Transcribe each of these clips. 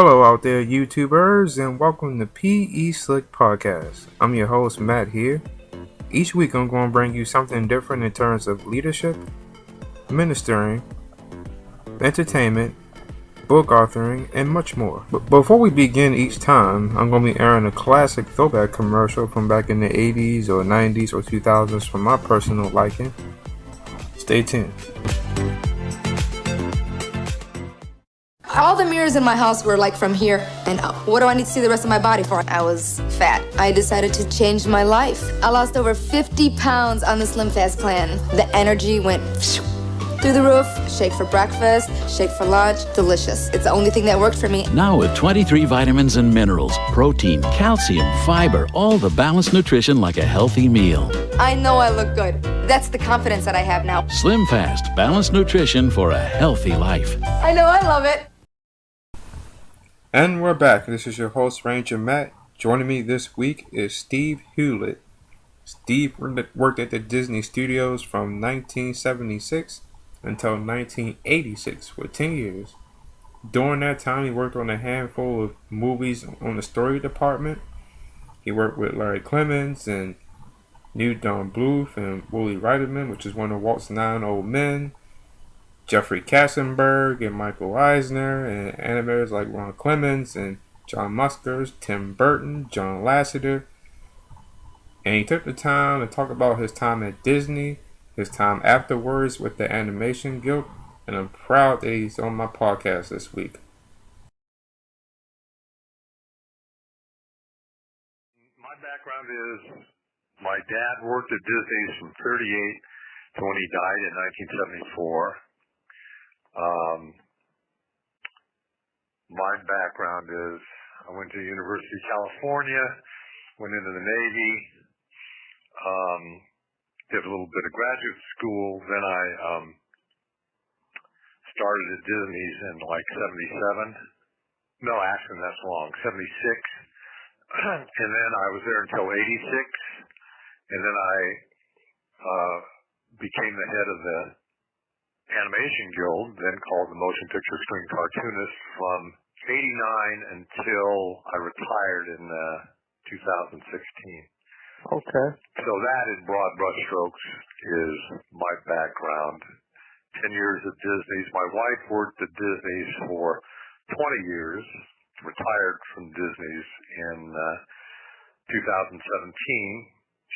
Hello out there, YouTubers, and welcome to PE Slick Podcast. I'm your host, Matt here. Each week I'm going to bring you something different in terms of leadership, ministering, entertainment, book authoring, and much more. But before we begin each time, I'm going to be airing a classic throwback commercial from back in the 80s or 90s or 2000s for my personal liking. Stay tuned. All the mirrors in my house were like from here and up. What do I need to see the rest of my body for? I was fat. I decided to change my life. I lost over 50 pounds on the Slim Fast plan. The energy went through the roof. Shake for breakfast, shake for lunch. Delicious. It's the only thing that worked for me. Now with 23 vitamins and minerals, protein, calcium, fiber, all the balanced nutrition like a healthy meal. I know I look good. That's the confidence that I have now. Slim Fast, balanced nutrition for a healthy life. I know I love it. And we're back. This is your host, Ranger Matt. Joining me this week is Steve Hulett. Steve worked at the Disney Studios from 1976 until 1986 for 10 years. During that time, he worked on a handful of movies on the story department. He worked with Larry Clemens and New Don Bluth and Willie Reiterman, which is one of Walt's 9 Old Men. Jeffrey Katzenberg and Michael Eisner, and animators like Ron Clements and John Muskers, Tim Burton, John Lasseter. And he took the time to talk about his time at Disney, his time afterwards with the Animation Guild, and I'm proud that he's on my podcast this week. My background is my dad worked at Disney from 38 to when he died in 1974. My background is I went to the University of California, went into the Navy, did a little bit of graduate school, then I started at Disney's in like 77. No, actually that's wrong, 76. And then I was there until 86, and then I became the head of the Animation Guild, then called the Motion Picture Screen Cartoonist, from 89 until I retired in 2016. Okay. So that, in broad brushstrokes, is my background. 10 years at Disney's. My wife worked at Disney's for 20 years, retired from Disney's in 2017.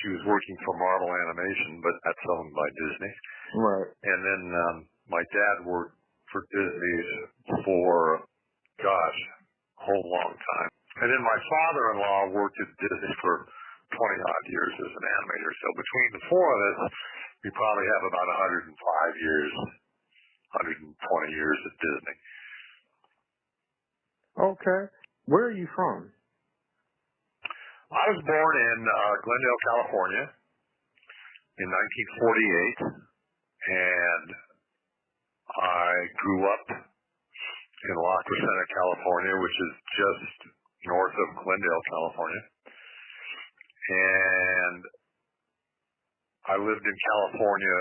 She was working for Marvel Animation, but that's owned by Disney. Right. And then my dad worked for Disney for, a whole long time. And then my father-in-law worked at Disney for 20-odd years as an animator. So between the four of us, we probably have about 105 years, 120 years at Disney. Okay. Where are you from? I was born in Glendale, California in 1948. And I grew up in La Crescenta, California, which is just north of Glendale, California. And I lived in California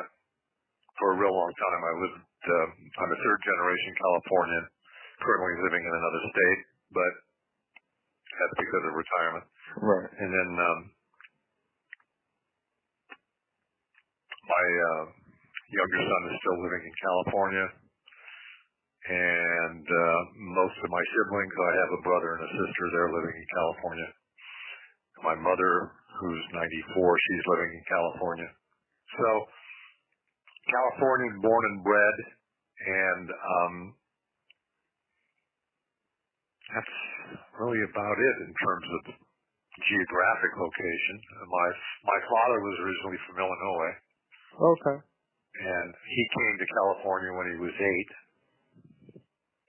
for a real long time. I'm a third generation Californian, currently living in another state, but that's because of retirement. Right. And then my younger son is still living in California, and most of my siblings, I have a brother and a sister, they're living in California. My mother, who's 94, she's living in California. So, Californian born and bred, and that's really about it in terms of geographic location. My father was originally from Illinois. Okay. And he came to California when he was 8.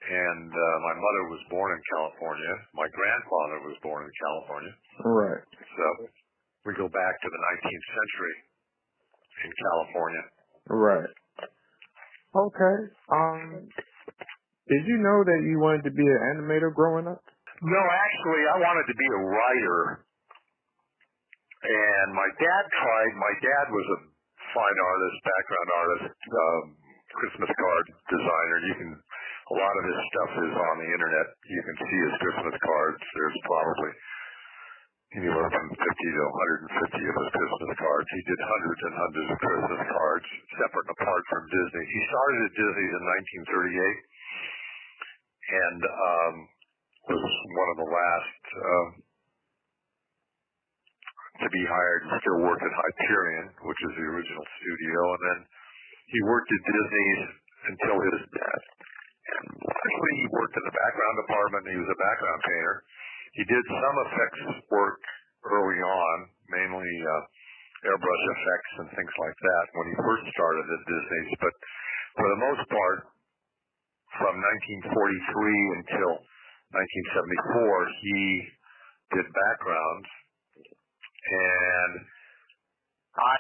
And my mother was born in California. My grandfather was born in California. Right. So we go back to the 19th century in California. Right. Okay. Did you know that you wanted to be an animator growing up? No, actually, I wanted to be a writer. And my dad tried. My dad was a fine artist, background artist, Christmas card designer. You can A lot of his stuff is on the internet. You can see his Christmas cards. There's probably anywhere from 50 to 150 of his Christmas cards. He did hundreds and hundreds of Christmas cards, separate and apart from Disney. He started at Disney in 1938 and was one of the last to be hired and still worked at Hyperion, which is the original studio. And then he worked at Disney's until his death. And largely he worked in the background department. He was a background painter. He did some effects work early on, mainly airbrush effects and things like that when he first started at Disney's. But for the most part, from 1943 until 1974, he did backgrounds. And I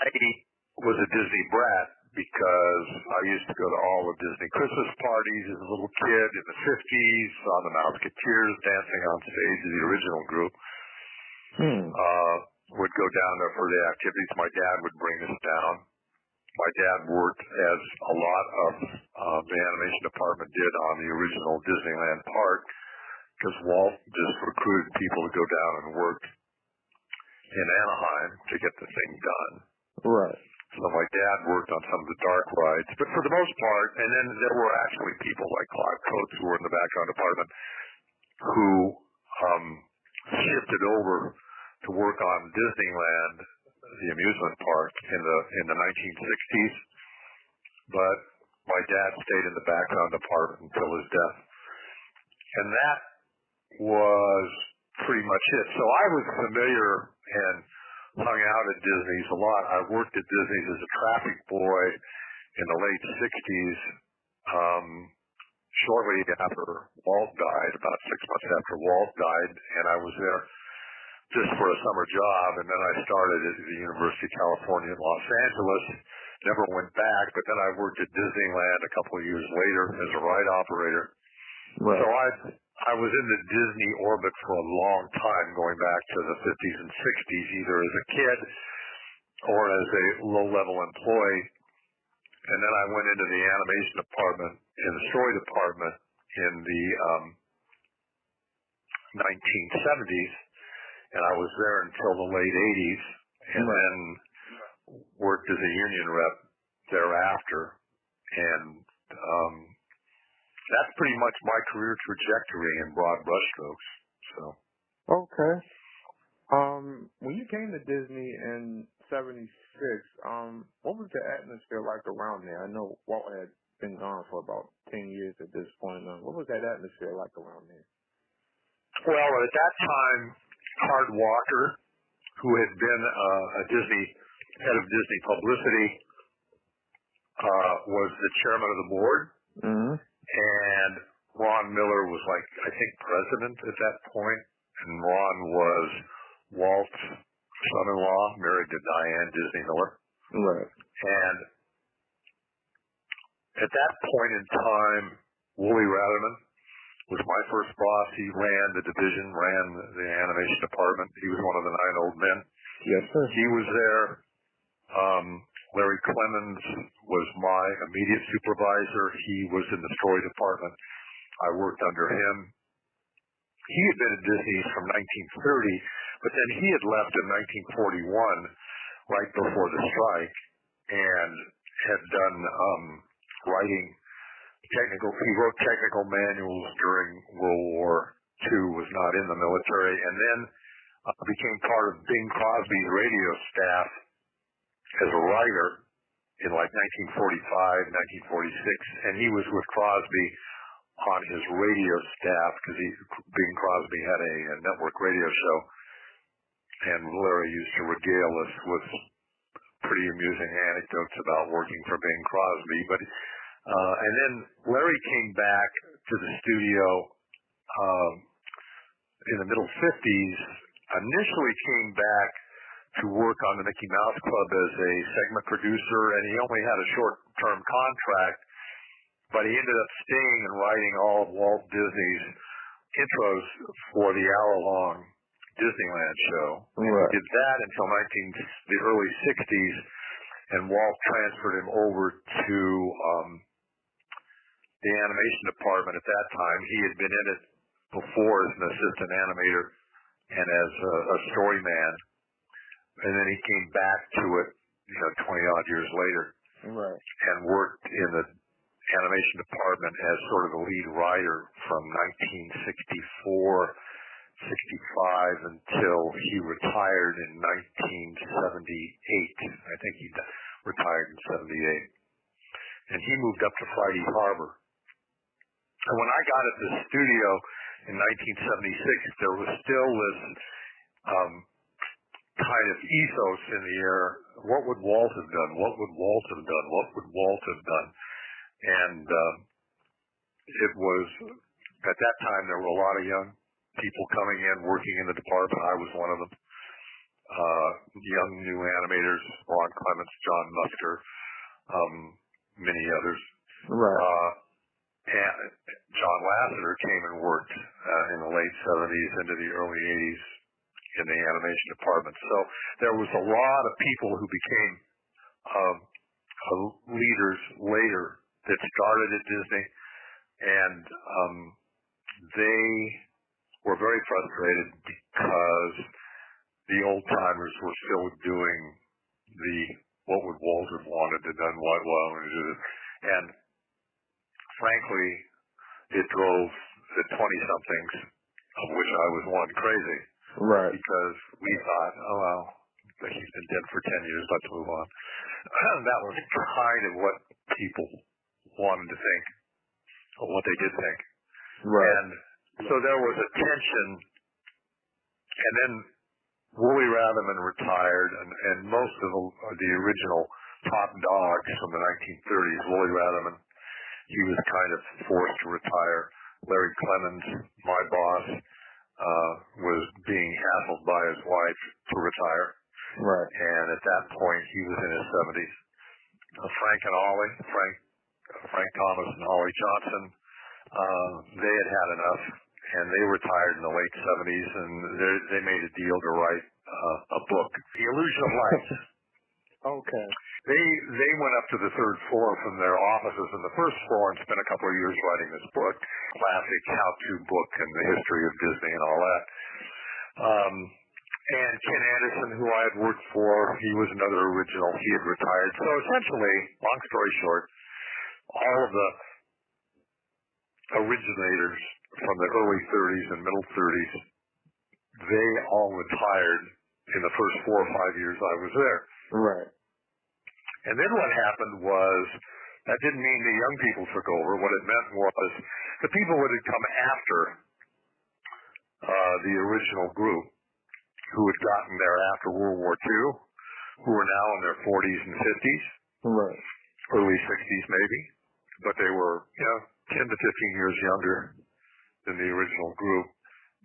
was a Disney brat because I used to go to all the Disney Christmas parties as a little kid in the 50s, saw the Mouseketeers dancing on stage, the original group. Would go down there for the activities. My dad would bring us down. My dad worked, as a lot of the animation department did, on the original Disneyland park, because Walt just recruited people to go down and work in Anaheim to get the thing done. Right. So my dad worked on some of the dark rides, but for the most part, and then there were actually people like Clive Coates who were in the background department who shifted over to work on Disneyland, the amusement park, in the 1960s. But my dad stayed in the background department until his death, and that was pretty much it. So I was familiar and hung out at Disney's a lot. I worked at Disney's as a traffic boy in the late 60s, shortly after Walt died, about 6 months after Walt died, and I was there just for a summer job, and then I started at the University of California in Los Angeles, never went back, but then I worked at Disneyland a couple of years later as a ride operator. Right. So I was in the Disney orbit for a long time, going back to the 50s and 60s, either as a kid or as a low-level employee. And then I went into the animation department and the story department in the 1970s, and I was there until the late 80s, and then worked as a union rep thereafter. And that's pretty much my career trajectory in broad brushstrokes. So. Okay. When you came to Disney in '76, what was the atmosphere like around there? I know Walt had been gone for about 10 years at this point. What was that atmosphere like around there? Well, at that time, Hard Walker, who had been head of Disney publicity, was the chairman of the board. Mm-hmm. And Ron Miller was, I think, president at that point. And Ron was Walt's son-in-law, married to Diane Disney Miller. Right. And at that point in time, Wooly Ratherman was my first boss. He ran the division, ran the animation department. He was one of the 9 old men. Yes, sir. He was there. Larry Clemens was my immediate supervisor. He was in the story department. I worked under him. He had been at Disney from 1930, but then he had left in 1941, right before the strike, and had done writing he wrote technical manuals during World War II, was not in the military, and then became part of Bing Crosby's radio staff as a writer in 1945, 1946, and he was with Crosby on his radio staff because Bing Crosby had a network radio show, and Larry used to regale us with pretty amusing anecdotes about working for Bing Crosby. But and then Larry came back to the studio in the middle 50s, initially came back to work on the Mickey Mouse Club as a segment producer, and he only had a short-term contract, but he ended up staying and writing all of Walt Disney's intros for the hour-long Disneyland show. Right. He did that until the early 60s, and Walt transferred him over to the animation department at that time. He had been in it before as an assistant animator and as a story man, and then he came back to it, 20 odd years later, right, and worked in the animation department as sort of the lead writer from 1964, 65 until he retired in 1978. I think he retired in 78. And he moved up to Friday Harbor. And when I got at the studio in 1976, there was still this kind of ethos in the air. What would Walt have done? What would Walt have done? What would Walt have done? And it was, at that time, there were a lot of young people coming in, working in the department. I was one of them. Young new animators, Ron Clements, John Musker, many others. right, And John Lasseter came and worked in the late 70s into the early 80s in the animation department. So there was a lot of people who became leaders later that started at Disney, and they were very frustrated because the old timers were still doing the what would Walt have wanted to done, what well, and frankly, it drove the 20-somethings, of which I was one, crazy. right, Because we thought, oh, well, he's been dead for 10 years, let's move on. That was kind of what people wanted to think, or what they did think. right, And so there was a tension, and then Wooly Ratherman retired, and most of the original top dogs from the 1930s, Wooly Ratherman, he was kind of forced to retire. Larry Clemens, my boss, was being hassled by his wife to retire. right, And at that point, he was in his 70s. Frank and Ollie, Frank Thomas and Ollie Johnson, they had had enough, and they retired in the late 70s, and they made a deal to write a book, The Illusion of Life. okay, They went up to the third floor from their offices in the first floor and spent a couple of years writing this book, classic how-to book and the history of Disney and all that. And Ken Anderson, who I had worked for, he was another original. He had retired. So essentially, long story short, all of the originators from the early 30s and middle 30s, they all retired in the first 4 or 5 years I was there. right, And then what happened was, that didn't mean the young people took over. What it meant was the people that had come after the original group, who had gotten there after World War II, who were now in their 40s and 50s, right, early 60s maybe, but they were 10 to 15 years younger than the original group.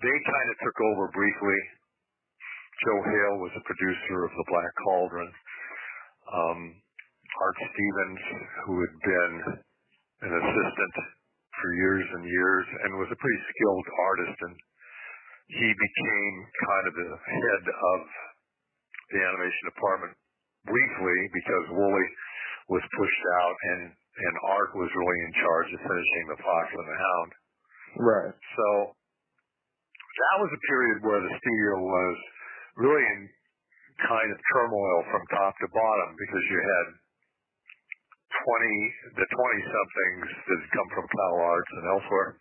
They kind of took over briefly. Joe Hale was a producer of The Black Cauldron. Art Stevens, who had been an assistant for years and years and was a pretty skilled artist, and he became kind of the head of the animation department briefly because Wooly was pushed out and Art was really in charge of finishing The Fox and the Hound. right, So that was a period where the studio was really in kind of turmoil from top to bottom because you had 20-somethings that had come from Cal Arts and elsewhere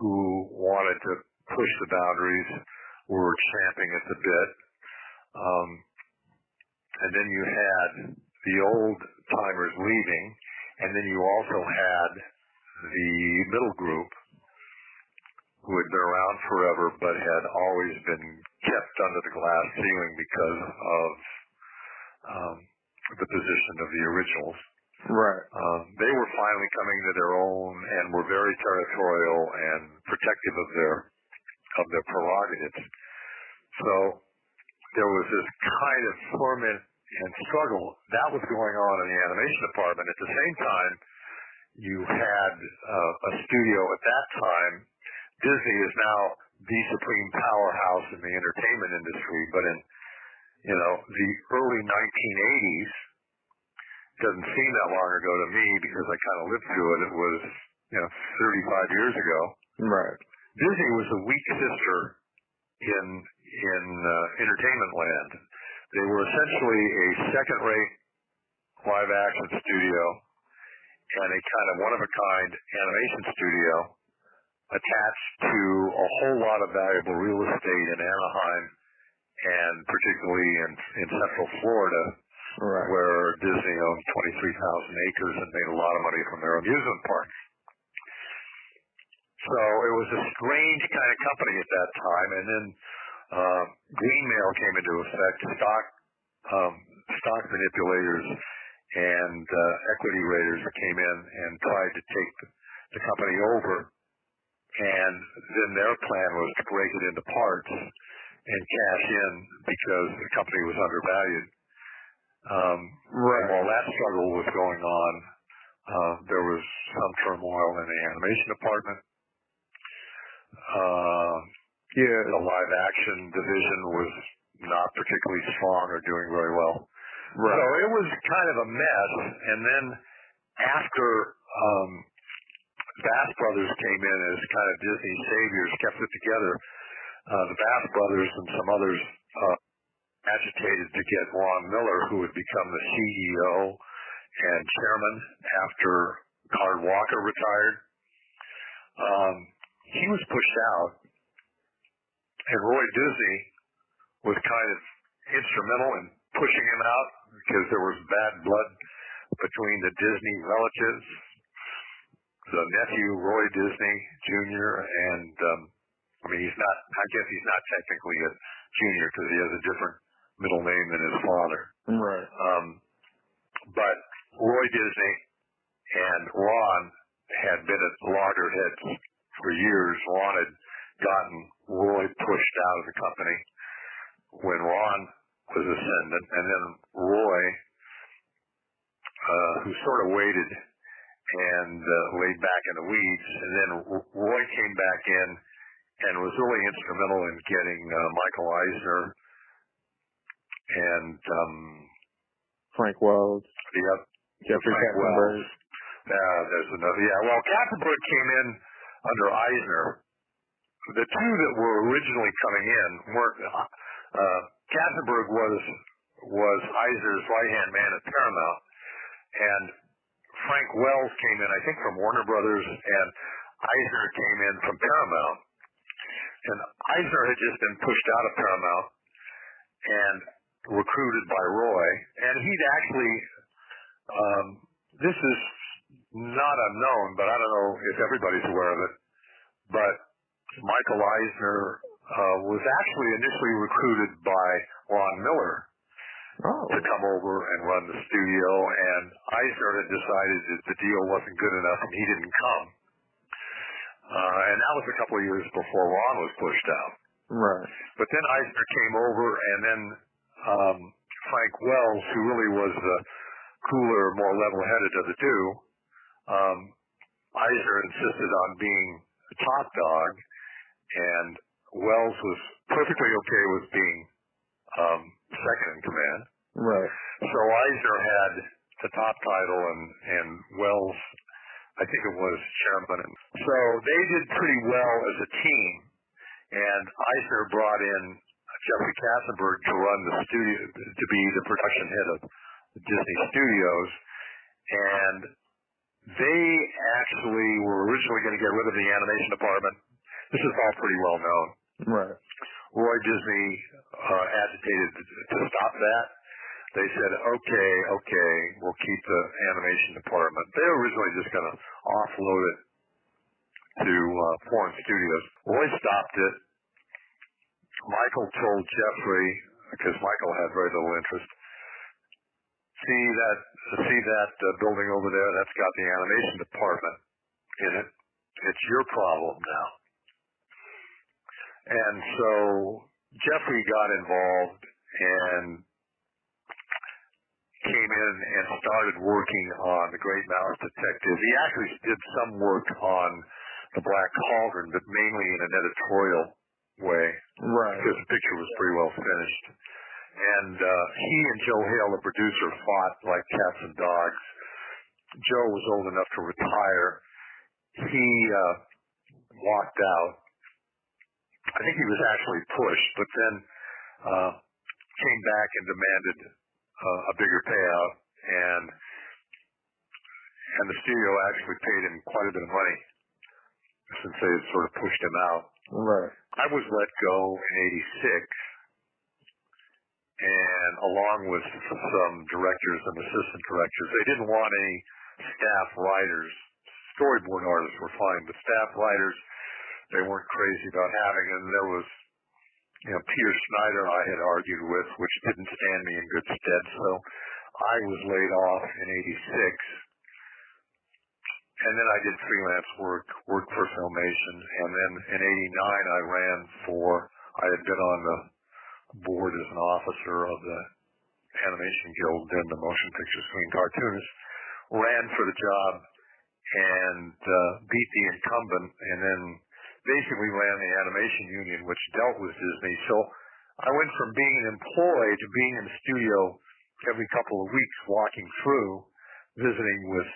who wanted to push the boundaries, were champing at the bit. And then you had the old timers leaving, and then you also had the middle group who had been around forever but had always been kept under the glass ceiling because of the position of the originals. right, They were finally coming to their own and were very territorial and protective of their prerogatives. So there was this kind of ferment and struggle that was going on in the animation department. At the same time, you had a studio at that time. Disney is now the supreme powerhouse in the entertainment industry, but in the early 1980s, doesn't seem that long ago to me because I kind of lived through it. It was, 35 years ago. Right. Disney was a weak sister in entertainment land. They were essentially a second-rate live-action studio and a kind of one-of-a-kind animation studio attached to a whole lot of valuable real estate in Anaheim and particularly in Central Florida, Right. where Disney owned 23,000 acres and made a lot of money from their amusement parks. So it was a strange kind of company at that time, and then greenmail came into effect. Stock manipulators and equity raiders came in and tried to take the company over, and then their plan was to break it into parts and cash in because the company was undervalued. Right. And while that struggle was going on, there was some turmoil in the animation department. The live action division was not particularly strong or doing very well. Right. So it was kind of a mess. And then after Bass Brothers came in as kind of Disney saviors, kept it together, the Bass Brothers and some others agitated to get Ron Miller, who would become the CEO and chairman after Howard Walker retired. He was pushed out, and Roy Disney was kind of instrumental in pushing him out because there was bad blood between the Disney relatives, the nephew Roy Disney Jr. and I guess he's not technically a junior because he has a different middle name than his father. Right. But Roy Disney and Ron had been at loggerheads for years. Ron had gotten Roy pushed out of the company when Ron was ascendant, and then Roy, who sort of waited and laid back in the weeds, and then Roy came back in and was really instrumental in getting Michael Eisner and Frank Wells. Jeffrey Frank Katzenberg. Wells. There's another. Yeah, well, Katzenberg came in under Eisner. The two that were originally coming in weren't. Katzenberg was Eisner's right-hand man at Paramount, and Frank Wells came in, I think, from Warner Brothers, and Eisner came in from Paramount. And Eisner had just been pushed out of Paramount and recruited by Roy, and he'd actually. This is not unknown, but I don't know if everybody's aware of it. But Michael Eisner was actually initially recruited by Ron Miller to come over and run the studio, and Eisner had decided that the deal wasn't good enough and he didn't come. And that was a couple of years before Ron was pushed out. Right. But then Eisner came over, and then Frank Wells, who really was the cooler, more level-headed of the two, Eisner insisted on being the top dog, and Wells was perfectly okay with being second in command. Right. So Eisner had the top title, and Wells, I think it was chairman. So they did pretty well as a team, and Eisner brought in Jeffrey Katzenberg to run the studio, to be the production head of the Disney Studios, and they actually were originally going to get rid of the animation department. This is all pretty well known. Right. Roy Disney agitated to stop that. They said, okay, we'll keep the animation department. They were originally just going to offload it to foreign studios. Roy stopped it. Michael told Jeffrey, because Michael had very little interest, see that building over there, that's got the animation department in it. It's your problem now. And so Jeffrey got involved and came in and started working on The Great Mouse Detective. He actually did some work on The Black Cauldron, but mainly in an editorial way. Right. Because the picture was pretty well finished. And he and Joe Hale, the producer, fought like cats and dogs. Joe was old enough to retire. He walked out. I think he was actually pushed, but then came back and demanded a bigger payout, and the studio actually paid him quite a bit of money since they had sort of pushed him out. Right. I was let go in '86, and along with some directors and assistant directors, they didn't want any staff writers. Storyboard artists were fine, but staff writers, they weren't crazy about having. And there was, Peter Schneider I had argued with, which didn't stand me in good stead. So I was laid off in '86. And then I did freelance work for Filmation. And then in '89, I had been on the board as an officer of the Animation Guild, then the Motion Picture Screen Cartoonist, ran for the job and beat the incumbent, and then basically ran the Animation Union, which dealt with Disney. So I went from being an employee to being in the studio every couple of weeks, walking through, visiting with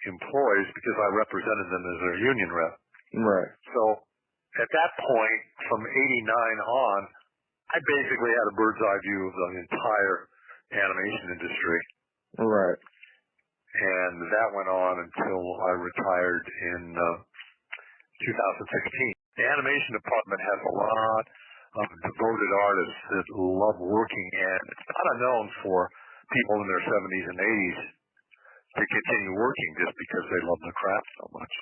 employees because I represented them as their union rep. Right. So at that point, from '89 on, I basically had a bird's eye view of the entire animation industry. Right. And that went on until I retired in 2016. The animation department has a lot of devoted artists that love working, and it's not unknown for people in their 70s and 80s to continue working just because they love the craft so much.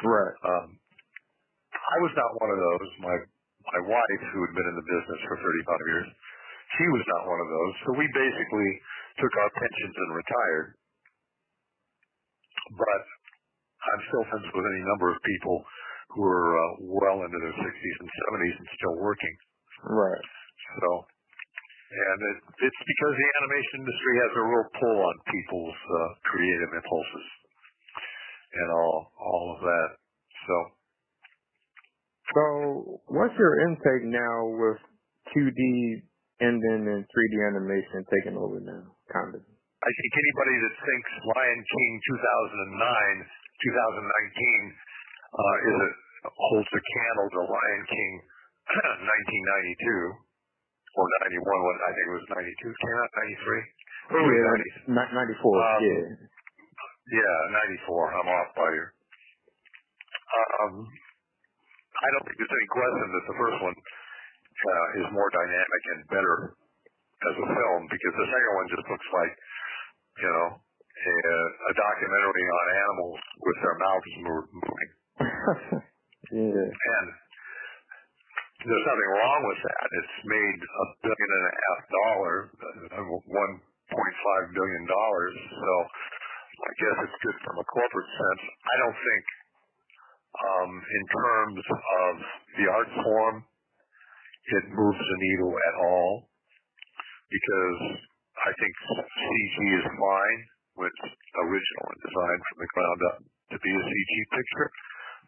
Right. I was not one of those. My wife, who had been in the business for 35 years, she was not one of those. So we basically took our pensions and retired. But I'm still friends with any number of people who are well into their 60s and 70s and still working. Right. So, and it's because the animation industry has a real pull on people's creative impulses and all of that. So what's your intake now with 2D ending and 3D animation taking over now, kind of? I think anybody that thinks Lion King 2019 holds a candle to Lion King 1992 or 91. When I think it was 92. Came out 93. Early 90s. 94. Yeah. Yeah, 94. I'm off by you. I don't think there's any question that the first one is more dynamic and better as a film, because the second one just looks like, a documentary on animals with their mouths moving. Yeah. And there's nothing wrong with that. It's made $1.5 billion, $1.5 billion. So I guess it's good from a corporate sense. I don't think, in terms of the art form, it moves the needle at all, because I think CG is fine when it's original and designed from the ground up to be a CG picture,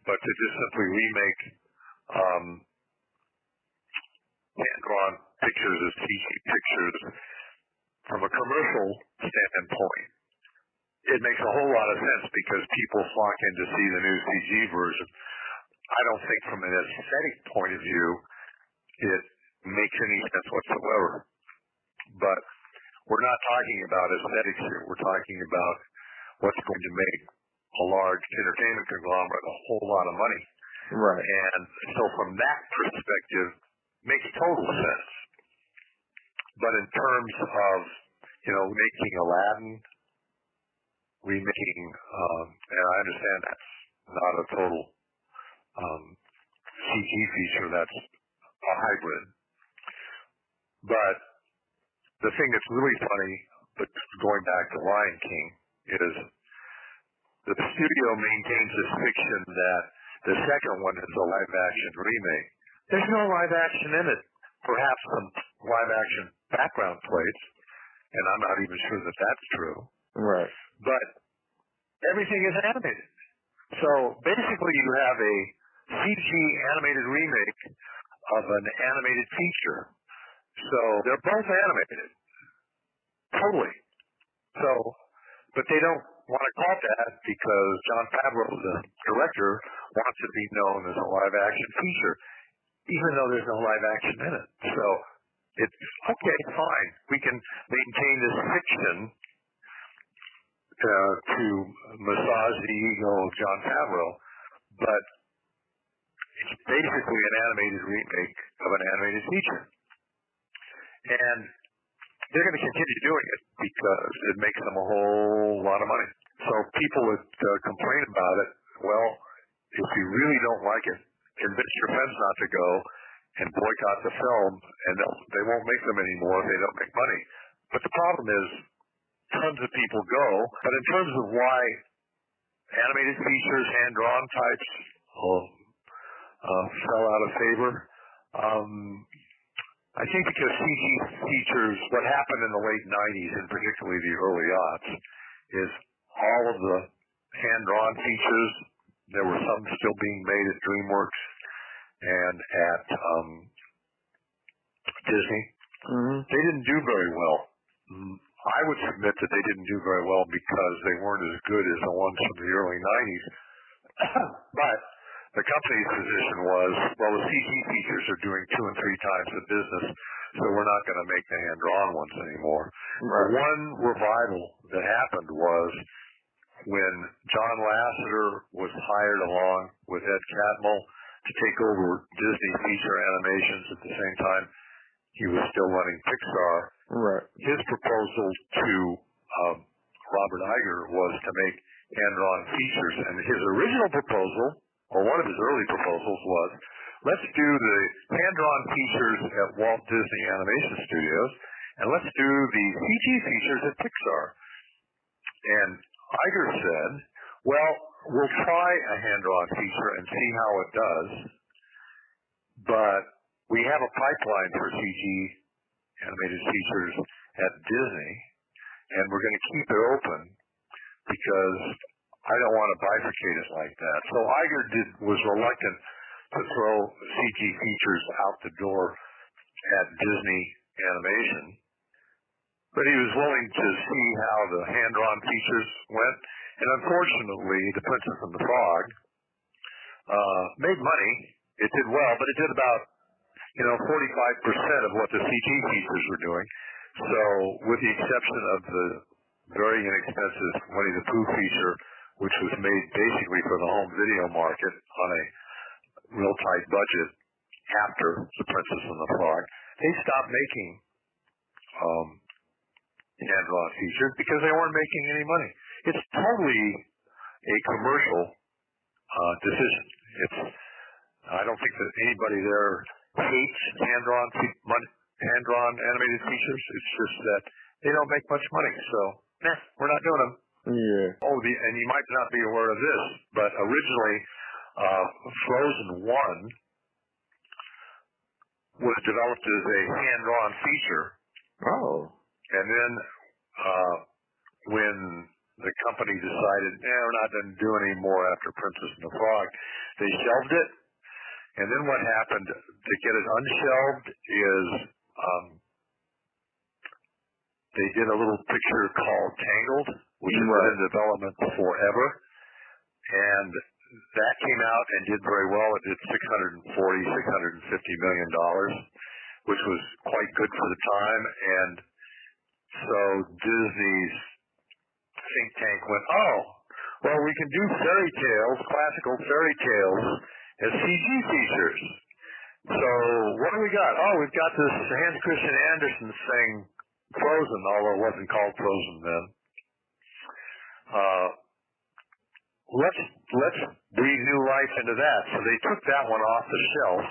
but to just simply remake hand-drawn pictures as CG pictures from a commercial standpoint, it makes a whole lot of sense because people flock in to see the new CG version. I don't think from an aesthetic point of view it makes any sense whatsoever. But we're not talking about aesthetics here. We're talking about what's going to make a large entertainment conglomerate a whole lot of money. Right. And so from that perspective, it makes total sense. But in terms of, making Aladdin, remaking, and I understand that's not a total CG feature, that's a hybrid. But the thing that's really funny, but going back to Lion King, is the studio maintains this fiction that the second one is a live-action remake. There's no live action in it. Perhaps some live-action background plates, and I'm not even sure that that's true. Right. But everything is animated. So basically you have a CG animated remake of an animated feature. So they're both animated, totally. So, but they don't want to call it that because Jon Favreau, the director, wants it to be known as a live-action feature, even though there's no live action in it. So it's okay, fine. We can maintain this fiction to massage the ego of Jon Favreau, but it's basically an animated remake of an animated feature. And they're going to continue doing it because it makes them a whole lot of money. So people that complain about it, well, if you really don't like it, convince your friends not to go and boycott the film, and they won't make them anymore if they don't make money. But the problem is, tons of people go. But in terms of why animated features, hand-drawn types fell out of favor, I think because CG features, what happened in the late 90s, and particularly the early aughts, is all of the hand-drawn features, there were some still being made at DreamWorks and at Disney. Mm-hmm. They didn't do very well. I would submit that they didn't do very well because they weren't as good as the ones from the early 90s. But the company's position was, well, the CG features are doing 2 and 3 times the business, so we're not going to make the hand-drawn ones anymore. Right. One revival that happened was when John Lasseter was hired along with Ed Catmull to take over Disney feature animations at the same time he was still running Pixar. Right. His proposal to Robert Iger was to make hand-drawn features, and his original proposal, or one of his early proposals, was let's do the hand-drawn features at Walt Disney Animation Studios, and let's do the CG features at Pixar. And Iger said, well, we'll try a hand-drawn feature and see how it does, but we have a pipeline for CG animated features at Disney, and we're going to keep it open because I don't want to bifurcate it like that. So Iger was reluctant to throw CG features out the door at Disney Animation, but he was willing to see how the hand-drawn features went. And unfortunately, The Princess and the Frog made money. It did well, but it did about 45% of what the CG features were doing. So, with the exception of the very inexpensive Winnie the Pooh feature, which was made basically for the home video market on a real tight budget after The Princess and the Frog, they stopped making hand-drawn features because they weren't making any money. It's totally a commercial decision. I don't think that anybody there hates hand-drawn animated features. It's just that they don't make much money, so we're not doing them. Yeah. And you might not be aware of this, but originally Frozen 1 was developed as a hand-drawn feature. Oh. And then when the company decided, we're not going to do any more after Princess and the Frog, they shelved it. And then what happened to get it unshelved is they did a little picture called Tangled, which was in development forever. And that came out and did very well. It did $650 million, which was quite good for the time. And so Disney's think tank went, well, we can do fairy tales, classical fairy tales, as CG features. So what do we got? We've got this Hans Christian Andersen thing, Frozen, although it wasn't called Frozen then. Let's breathe new life into that. So they took that one off the shelf,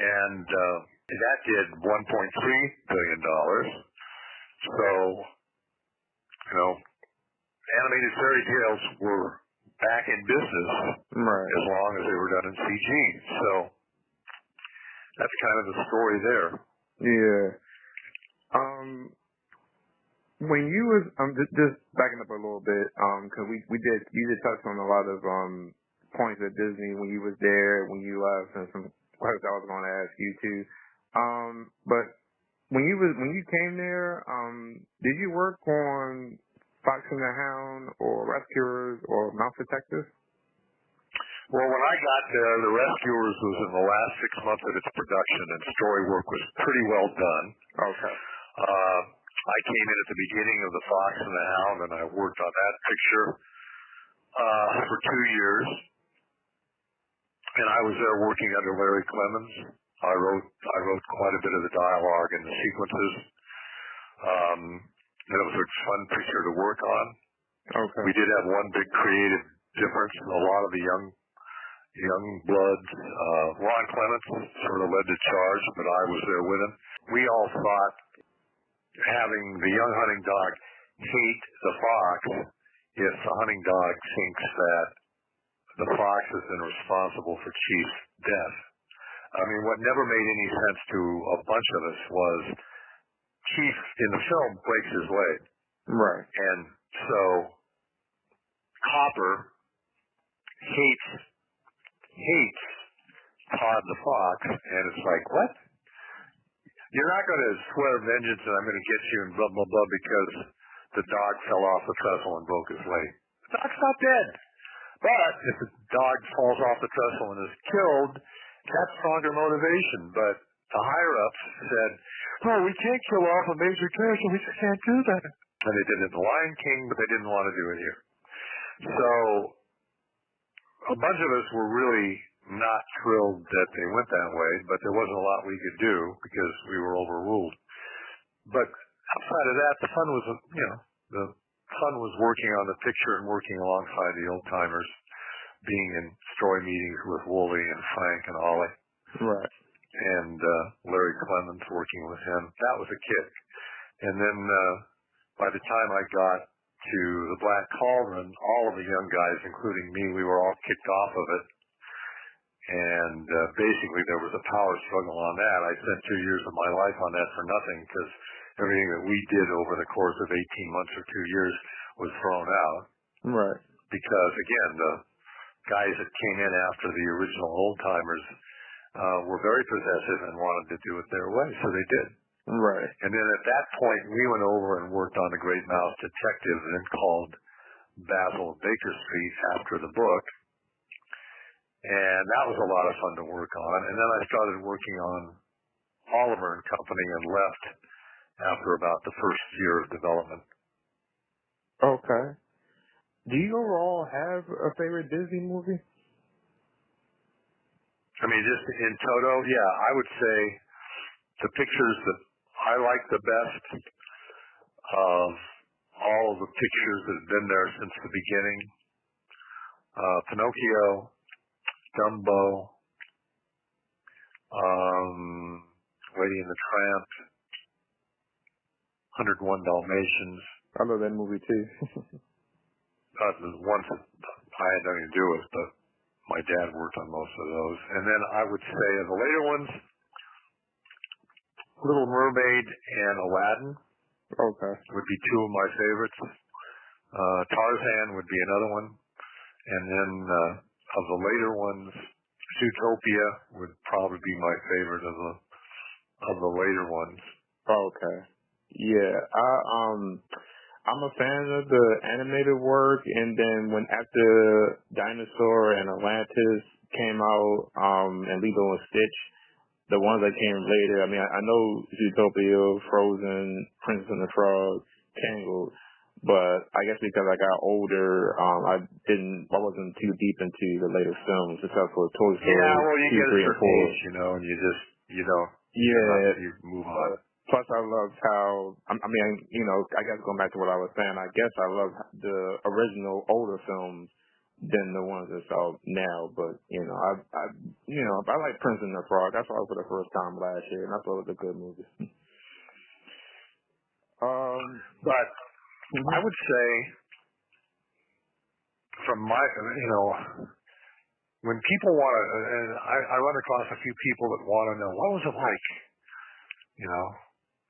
and that did $1.3 billion. So, animated fairy tales were back in business as long as they were done in CG. So that's kind of the story there. Yeah. When you was just backing up a little bit, because you did touch on a lot of points at Disney when you was there, when you left, and some questions I was going to ask you too. But when you came there, did you work on Fox and the Hound or Rescuers or Mouse Detectives? Well, when I got there, The Rescuers was in the last 6 months of its production, and story work was pretty well done. Okay. I came in at the beginning of The Fox and the Hound, and I worked on that picture for 2 years. And I was there working under Larry Clemens. I wrote quite a bit of the dialogue and the sequences. And it was a fun picture to work on. Okay. We did have one big creative difference. A lot of the young bloods, Ron Clements sort of led the charge, but I was there with him. We all thought having the young hunting dog hate the fox if the hunting dog thinks that the fox has been responsible for Chief's death. I mean, what never made any sense to a bunch of us was Chief in the film breaks his leg. Right. And so Copper hates Todd the fox, and it's like, what? You're not going to swear vengeance and I'm going to get you and blah, blah, blah because the dog fell off the trestle and broke his leg. The dog's not dead. But if the dog falls off the trestle and is killed, that's stronger motivation. But the higher-ups said, well, we can't kill off a major character. We just can't do that. And they did it in The Lion King, but they didn't want to do it here. So a bunch of us were really not thrilled that they went that way, but there wasn't a lot we could do because we were overruled. But outside of that, the fun was working on the picture and working alongside the old timers, being in story meetings with Wooly and Frank and Ollie. Right. And Larry Clemens working with him. That was a kick. And then by the time I got to the Black Cauldron, all of the young guys, including me, we were all kicked off of it. And basically there was a power struggle on that. I spent 2 years of my life on that for nothing because everything that we did over the course of 18 months or 2 years was thrown out. Right. Because, again, the guys that came in after the original old-timers were very possessive and wanted to do it their way, so they did. Right. And then at that point, we went over and worked on The Great Mouse Detective, then called Basil of Baker Street after the book. And that was a lot of fun to work on. And then I started working on Oliver and Company and left after about the first year of development. Okay. Do you overall have a favorite Disney movie? I mean, just in toto, yeah, I would say the pictures that I like the best of all of the pictures that have been there since the beginning, Pinocchio, Dumbo, Lady and the Tramp, 101 Dalmatians. I love that movie too. The ones that I had nothing to do with, but my dad worked on most of those. And then I would say of the later ones, Little Mermaid and Aladdin would be two of my favorites. Tarzan would be another one. And then of the later ones, Zootopia would probably be my favorite of the later ones. Okay. Yeah. I'm a fan of the animated work, and then when after Dinosaur and Atlantis came out, and Lilo and Stitch, the ones that came later, I mean, I know Zootopia, Frozen, Princess and the Frog, Tangled, but I guess because I got older, I wasn't too deep into the later films, except for Toy Story. Yeah, well, you 2, get a 3, and 4. certain age, and you move on. Plus, I loved how, I guess going back to what I was saying, I guess I love the original older films than the ones that's out now. But, I like Prince and the Frog. I saw it for the first time last year, and I thought it was a good movie. But I would say, from my, when people want to, and I run across a few people that want to know, what was it like,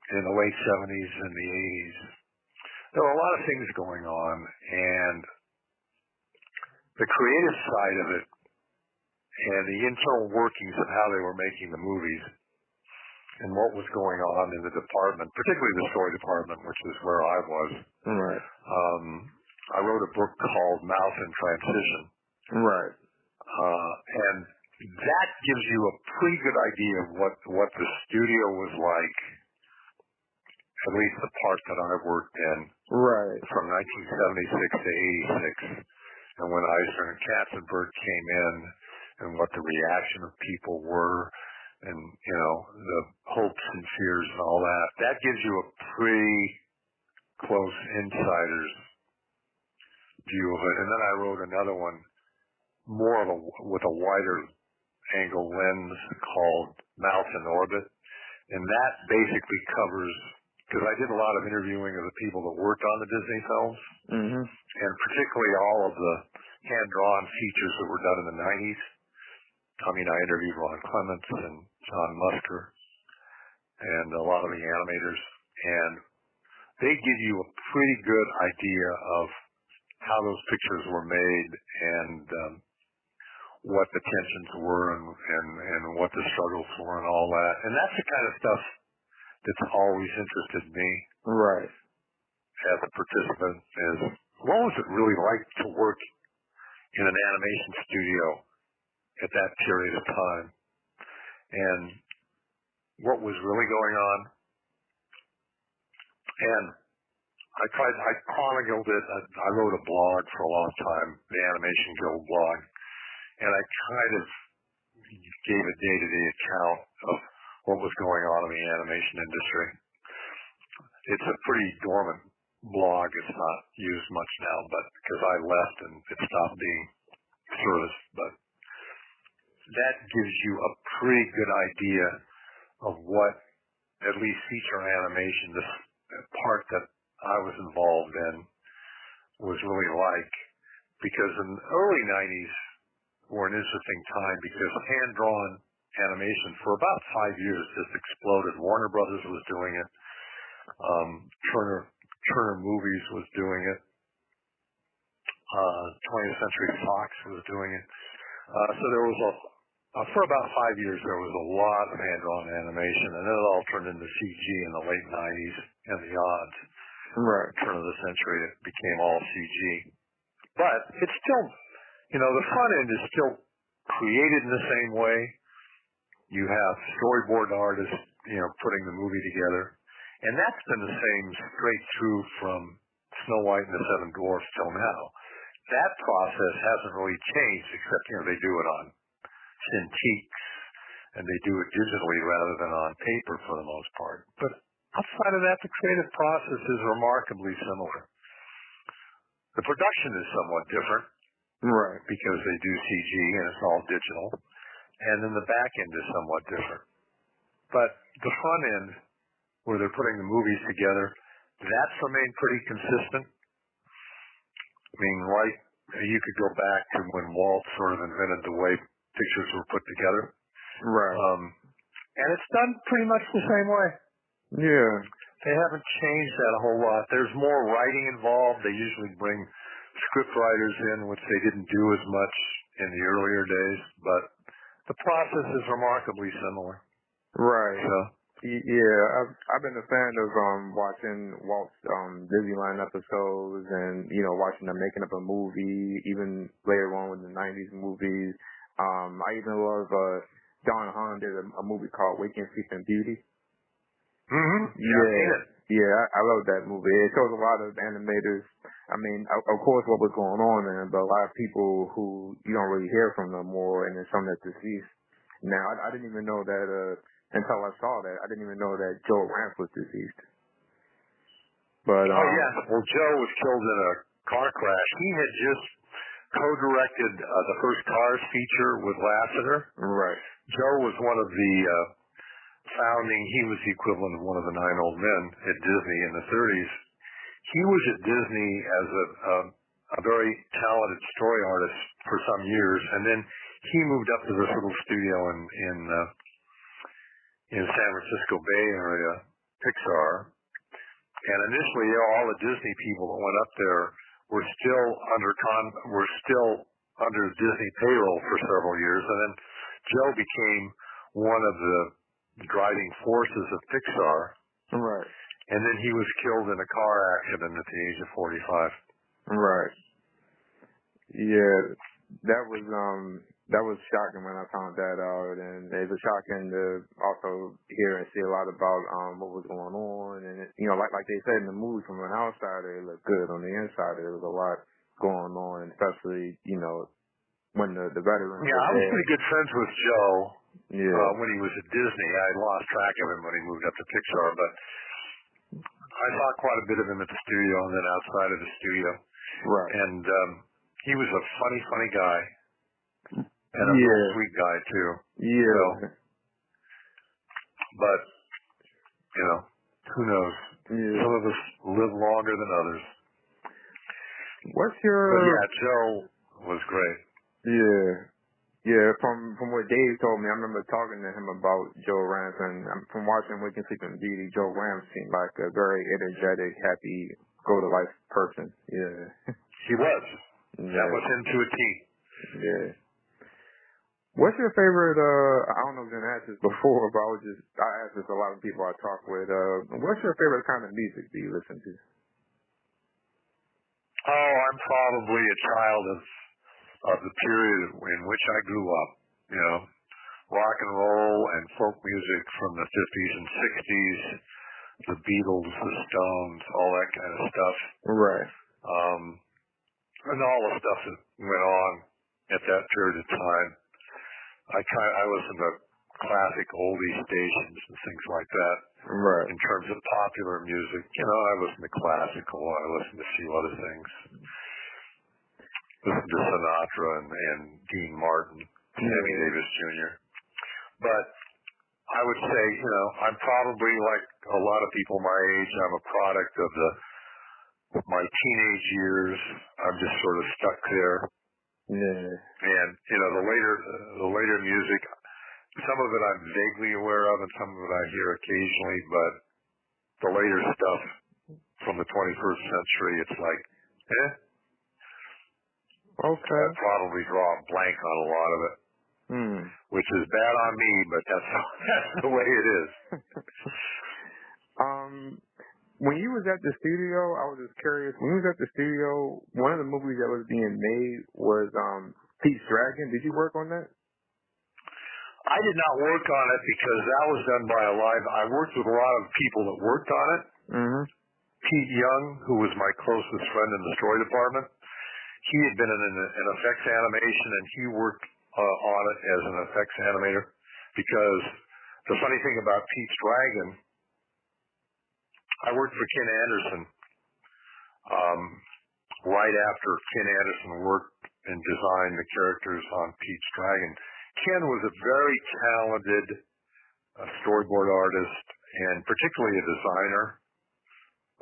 in the late 70s and the 80s? There were a lot of things going on, and the creative side of it and the internal workings of how they were making the movies and what was going on in the department, particularly the story department, which is where I was. Right. I wrote a book called Mouth in Transition. Right. And that gives you a pretty good idea of what the studio was like, at least the part that I worked in, right, from 1976 to 86, and when Eisner and Katzenberg came in, and what the reaction of people were, and, you know, the hopes and fears and all that. That gives you a pretty close insider's view of it. And then I wrote another one, more of with a wider angle lens, called Mouth in Orbit. And that basically covers, because I did a lot of interviewing of the people that worked on the Disney films, and particularly all of the hand-drawn features that were done in the 90s. I mean, I interviewed Ron Clements and John Musker and a lot of the animators, and they give you a pretty good idea of how those pictures were made and what the tensions were and what the struggles were and all that. And that's the kind of stuff that's always interested me. Right. As a participant, is what was it really like to work in an animation studio at that period of time, and what was really going on. And I chronicled it. I wrote a blog for a long time, the Animation Guild blog, and I kind of gave a day-to-day account of what was going on in the animation industry. It's a pretty dormant blog. It's not used much now, but because I left and it stopped being serviced, but that gives you a pretty good idea of what at least feature animation, this part that I was involved in, was really like. Because in the early 90s were an interesting time, because hand-drawn animation for about 5 years just exploded. Warner Brothers was doing it. Turner Movies was doing it. 20th Century Fox was doing it. So there was for about 5 years, there was a lot of hand-drawn animation, and then it all turned into CG in the late 90s and the odds. Right. Turn of the century, it became all CG. But it's still, you know, the front end is still created in the same way. You have storyboard artists, you know, putting the movie together. And that's been the same straight through from Snow White and the Seven Dwarfs till now. That process hasn't really changed, except, you know, they do it on Cintiqs, and they do it digitally rather than on paper for the most part. But outside of that, the creative process is remarkably similar. The production is somewhat different, right, because they do CG and it's all digital, and then the back end is somewhat different. But the front end, where they're putting the movies together, that's remained pretty consistent. I mean, like, you could go back to when Walt sort of invented the way pictures were put together. Right. And it's done pretty much the same way. Yeah. They haven't changed that a whole lot. There's more writing involved. They usually bring script writers in, which they didn't do as much in the earlier days, but the process is remarkably similar. Right. So, yeah, I've been a fan of watching Walt's Disneyland episodes, and you know, watching them making up a movie, even later on with the '90s movies. I even love Don Hahn did a movie called Waking Sleep and Beauty. Yeah, I love that movie. It shows a lot of animators. I mean, of course, what was going on there, but a lot of people who you don't really hear from no more, and then some that's deceased. Now, I didn't even know that until I saw that. I didn't even know that Joe Ranft was deceased. But oh yeah, well, Joe was killed in a car crash. He had just co-directed the first Cars feature with Lasseter. Right. Joe was one of the he was the equivalent of one of the 9 old men at Disney in the 30s. He was at Disney as a very talented story artist for some years, and then he moved up to this little studio in San Francisco Bay Area, Pixar. And initially, all the Disney people that went up there were still under Disney payroll for several years, and then Joe became one of the driving forces of Pixar. Right. And then he was killed in a car accident at the age of 45. Right. Yeah, that was shocking when I found that out, and it was shocking to also hear and see a lot about what was going on, and like they said in the movie, from an outsider it looked good. On the inside there was a lot going on, especially when the veterans. Yeah, I was pretty good friends with Joe. Yeah. When he was at Disney. I lost track of him when he moved up to Pixar, but I saw quite a bit of him at the studio and then outside of the studio. Right. And he was a funny guy. And a real sweet guy, too. Yeah. So, but, who knows? Yeah. Some of us live longer than others. What's your... But yeah, Joe was great. Yeah. Yeah, from what Dave told me, I remember talking to him about Joe Rance, and from watching Waking Sleeping Beauty, Joe Rance seemed like a very energetic, happy, go-to-life person. Yeah. He was. Yeah. That was him to a T. Yeah. What's your favorite, I don't know if I've asked this before, but I ask this a lot of people I talk with, what's your favorite kind of music do you listen to? Oh, I'm probably a child of the period in which I grew up, rock and roll and folk music from the 50s and 60s, the Beatles, the Stones, all that kind of stuff. Right. And all the stuff that went on at that period of time. I listen to classic oldie stations and things like that. Right. In terms of popular music, I listen to classical. I listen to a few other things. Listen to Sinatra and Dean Martin, Sammy Davis Jr. But I would say, I'm probably like a lot of people my age. I'm a product of my teenage years. I'm just sort of stuck there. Yeah. And the later music, some of it I'm vaguely aware of, and some of it I hear occasionally. But the later stuff from the 21st century, it's like, Okay. I'd probably draw a blank on a lot of it, which is bad on me, but that's the way it is. When you was at the studio, I was just curious. When you was at the studio, one of the movies that was being made was Pete's Dragon. Did you work on that? I did not work on it because that was done by I worked with a lot of people that worked on it. Mm-hmm. Pete Young, who was my closest friend in the story department, he had been in an effects animation, and he worked on it as an effects animator. Because the funny thing about Pete's Dragon, I worked for Ken Anderson right after Ken Anderson worked and designed the characters on Pete's Dragon. Ken was a very talented storyboard artist and particularly a designer.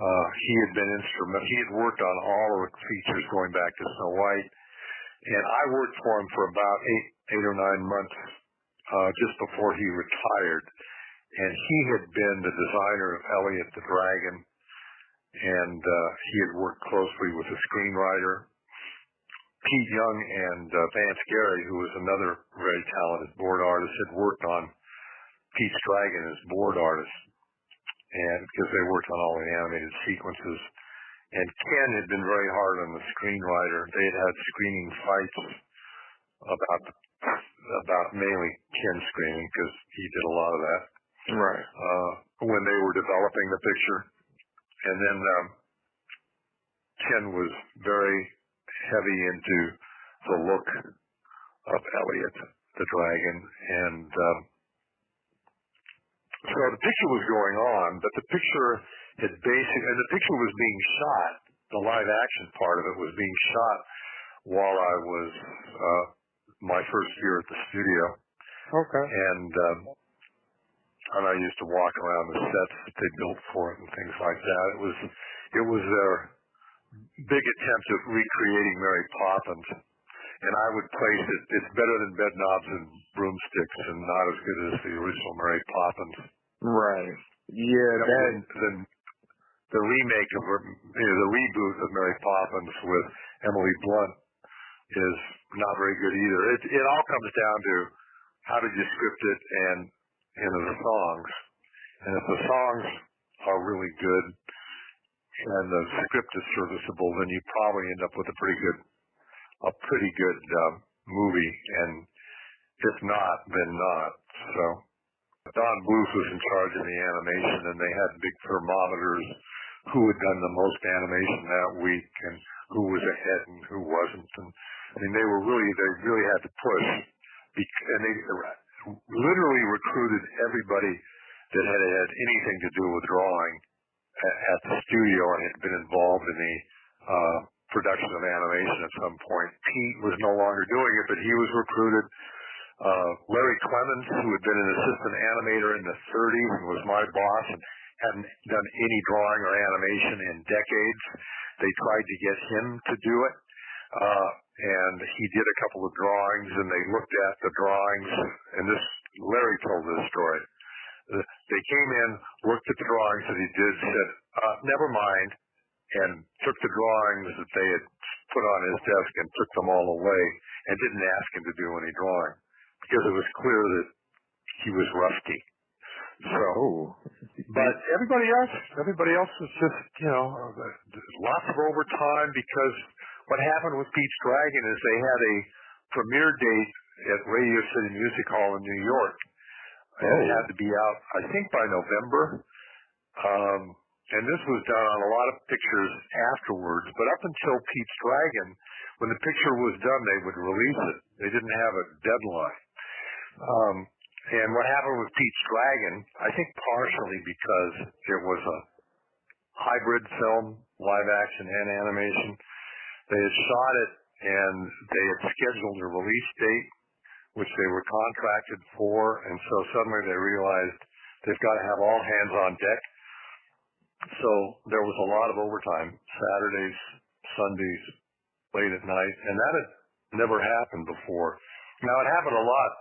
He had been instrumental. He had worked on all of the features going back to Snow White, and I worked for him for about eight or 9 months just before he retired. And he had been the designer of Elliot the Dragon, and he had worked closely with the screenwriter. Pete Young and Vance Gary, who was another very talented board artist, had worked on Pete's Dragon as board artists, and because they worked on all the animated sequences. And Ken had been very hard on the screenwriter. They had had screening fights about mainly Ken screening, because he did a lot of that. Right. When they were developing the picture. And then Ken was very heavy into the look of Elliot the Dragon, and so the picture was going on, but the picture and the picture was being shot, the live action part of it was being shot while I was my first year at the studio. Okay. And I used to walk around the sets that they built for it and things like that. It was their big attempt at recreating Mary Poppins, and I would place it. It's better than Bedknobs and Broomsticks, and not as good as the original Mary Poppins. Right. Yeah. Then the remake of the reboot of Mary Poppins with Emily Blunt is not very good either. It all comes down to how did you script it and into the songs. And if the songs are really good and the script is serviceable, then you probably end up with a pretty good movie. And if not, then not. So Don Bluth was in charge of the animation, and they had big thermometers who had done the most animation that week and who was ahead and who wasn't. And I mean, they really had to push, and they literally recruited everybody that had anything to do with drawing at the studio and had been involved in the production of animation at some point. Pete was no longer doing it, but he was recruited. Larry Clemens, who had been an assistant animator in the 30s and was my boss and hadn't done any drawing or animation in decades, they tried to get him to do it. And he did a couple of drawings, and they looked at the drawings, and Larry told this story. They came in, looked at the drawings that he did, said, never mind, and took the drawings that they had put on his desk and took them all away and didn't ask him to do any drawing because it was clear that he was rusty. So, but everybody else was just, lots of overtime, because what happened with Pete's Dragon is they had a premiere date at Radio City Music Hall in New York. It had to be out, I think, by November. And this was done on a lot of pictures afterwards. But up until Pete's Dragon, when the picture was done, they would release it. They didn't have a deadline. And what happened with Pete's Dragon, I think partially because it was a hybrid film, live action and animation, they had shot it and they had scheduled a release date, which they were contracted for, and so suddenly they realized they've got to have all hands on deck. So there was a lot of overtime, Saturdays, Sundays, late at night, and that had never happened before. Now, it happened a lot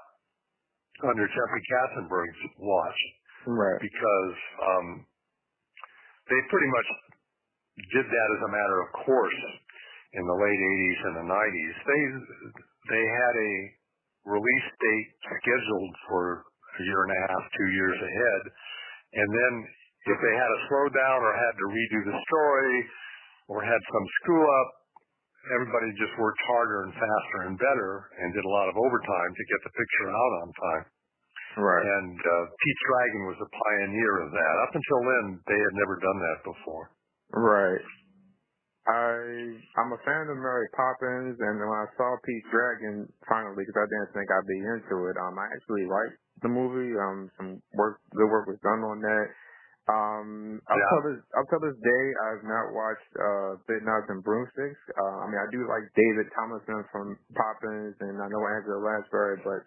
under Jeffrey Katzenberg's watch, right? Because they pretty much did that as a matter of course in the late 80s and the 90s. They had a release date scheduled for a year and a half, 2 years ahead, and then if they had to slow down or had to redo the story or had some screw up, everybody just worked harder and faster and better and did a lot of overtime to get the picture out on time. Right. And Pete's Dragon was a pioneer of that. Up until then, they had never done that before. Right. I'm a fan of Mary Poppins, and when I saw Pete's Dragon finally, because I didn't think I'd be into it, I actually liked the movie. Some good work was done on that. Up till this day, I've not watched Bit Knives and Broomsticks. I do like David Thomason from Poppins, and I know Angela Lansbury, but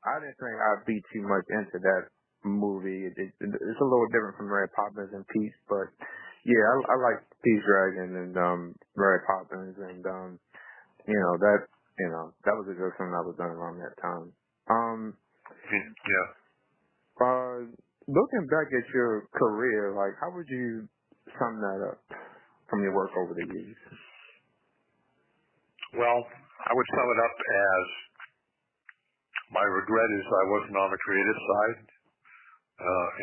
I didn't think I'd be too much into that movie. It's a little different from Mary Poppins and Pete's, but yeah, I like Pete's Dragon and Mary Poppins, and that was a good film that was done around that time. Looking back at your career, like, how would you sum that up from your work over the years? Well, I would sum it up as my regret is I wasn't on the creative side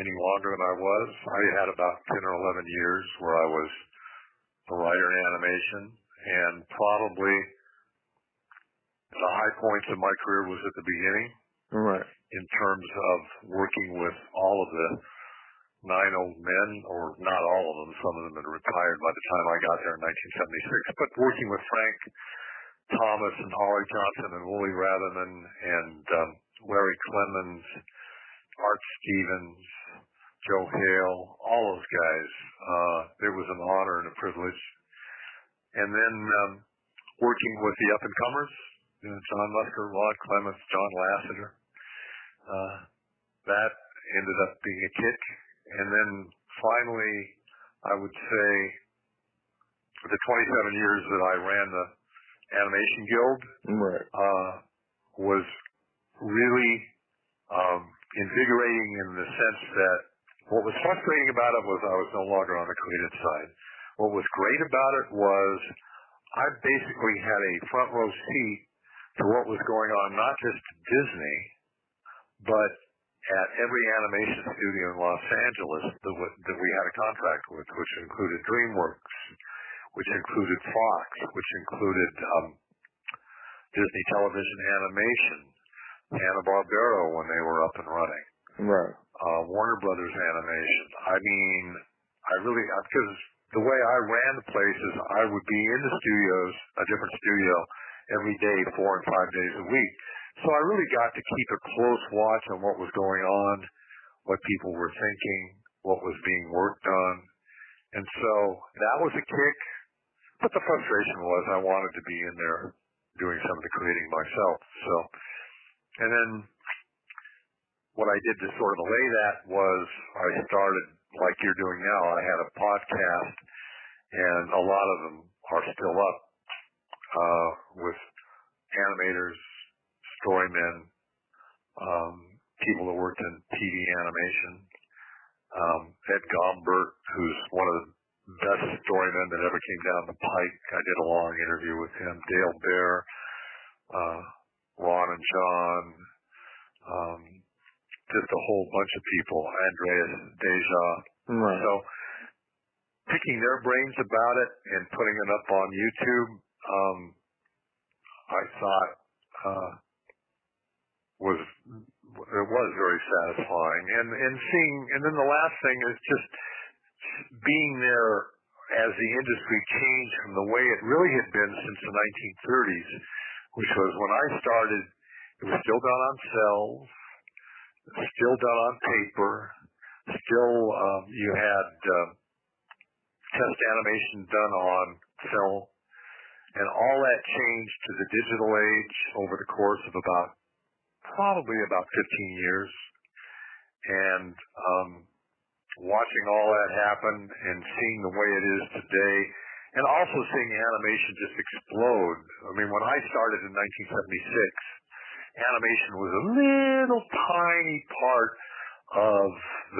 any longer than I was. I had about 10 or 11 years where I was a writer in animation, and probably the high points of my career was at the beginning. Right. In terms of working with all of the 9 old men, or not all of them, some of them had retired by the time I got there in 1976, but working with Frank Thomas and Holly Johnson and Wooly Ratherman and Larry Clemens, Art Stevens, Joe Hale, all those guys. It was an honor and a privilege. And then working with the up-and-comers, John Musker, Rod Clements, John Lasseter. That ended up being a kick. And then finally, I would say, for the 27 years that I ran the Animation Guild, right, was really invigorating in the sense that what was frustrating about it was I was no longer on the creative side. What was great about it was I basically had a front row seat to what was going on, not just Disney, but at every animation studio in Los Angeles that we had a contract with, which included DreamWorks, which included Fox, which included Disney Television Animation, Hanna-Barbera when they were up and running, Right. Warner Brothers Animation. I mean, because the way I ran the places, I would be in the studios, a different studio, every day, 4 and 5 days a week. So I really got to keep a close watch on what was going on, what people were thinking, what was being worked on. And so that was a kick. But the frustration was I wanted to be in there doing some of the creating myself. So, and then what I did to sort of allay that was I started, like you're doing now, I had a podcast, and a lot of them are still up with animators, storymen, people that worked in TV animation. Ed Gombert, who's one of the best storymen that ever came down the pike. I did a long interview with him. Dale Bear, Ron and John, just a whole bunch of people. Andreas Deja. Right. So picking their brains about it and putting it up on YouTube, I thought was very satisfying. And seeing, and then the last thing is just being there as the industry changed from the way it really had been since the 1930s, which was when I started, it was still done on cells, still done on paper, still you had test animation done on film, and all that changed to the digital age over the course of probably about 15 years. And watching all that happen and seeing the way it is today, and also seeing animation just explode. I mean, when I started in 1976, animation was a little tiny part of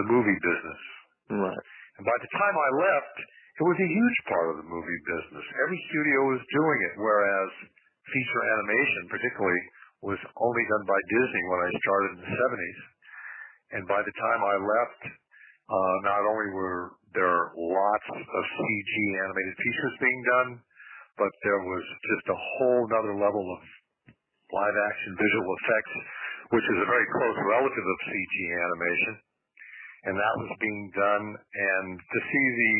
the movie business. Right. And by the time I left, it was a huge part of the movie business. Every studio was doing it, whereas feature animation, particularly, was only done by Disney when I started in the 70s. And by the time I left, not only were there lots of CG animated features being done, but there was just a whole other level of live action visual effects, which is a very close relative of CG animation. And that was being done. And to see the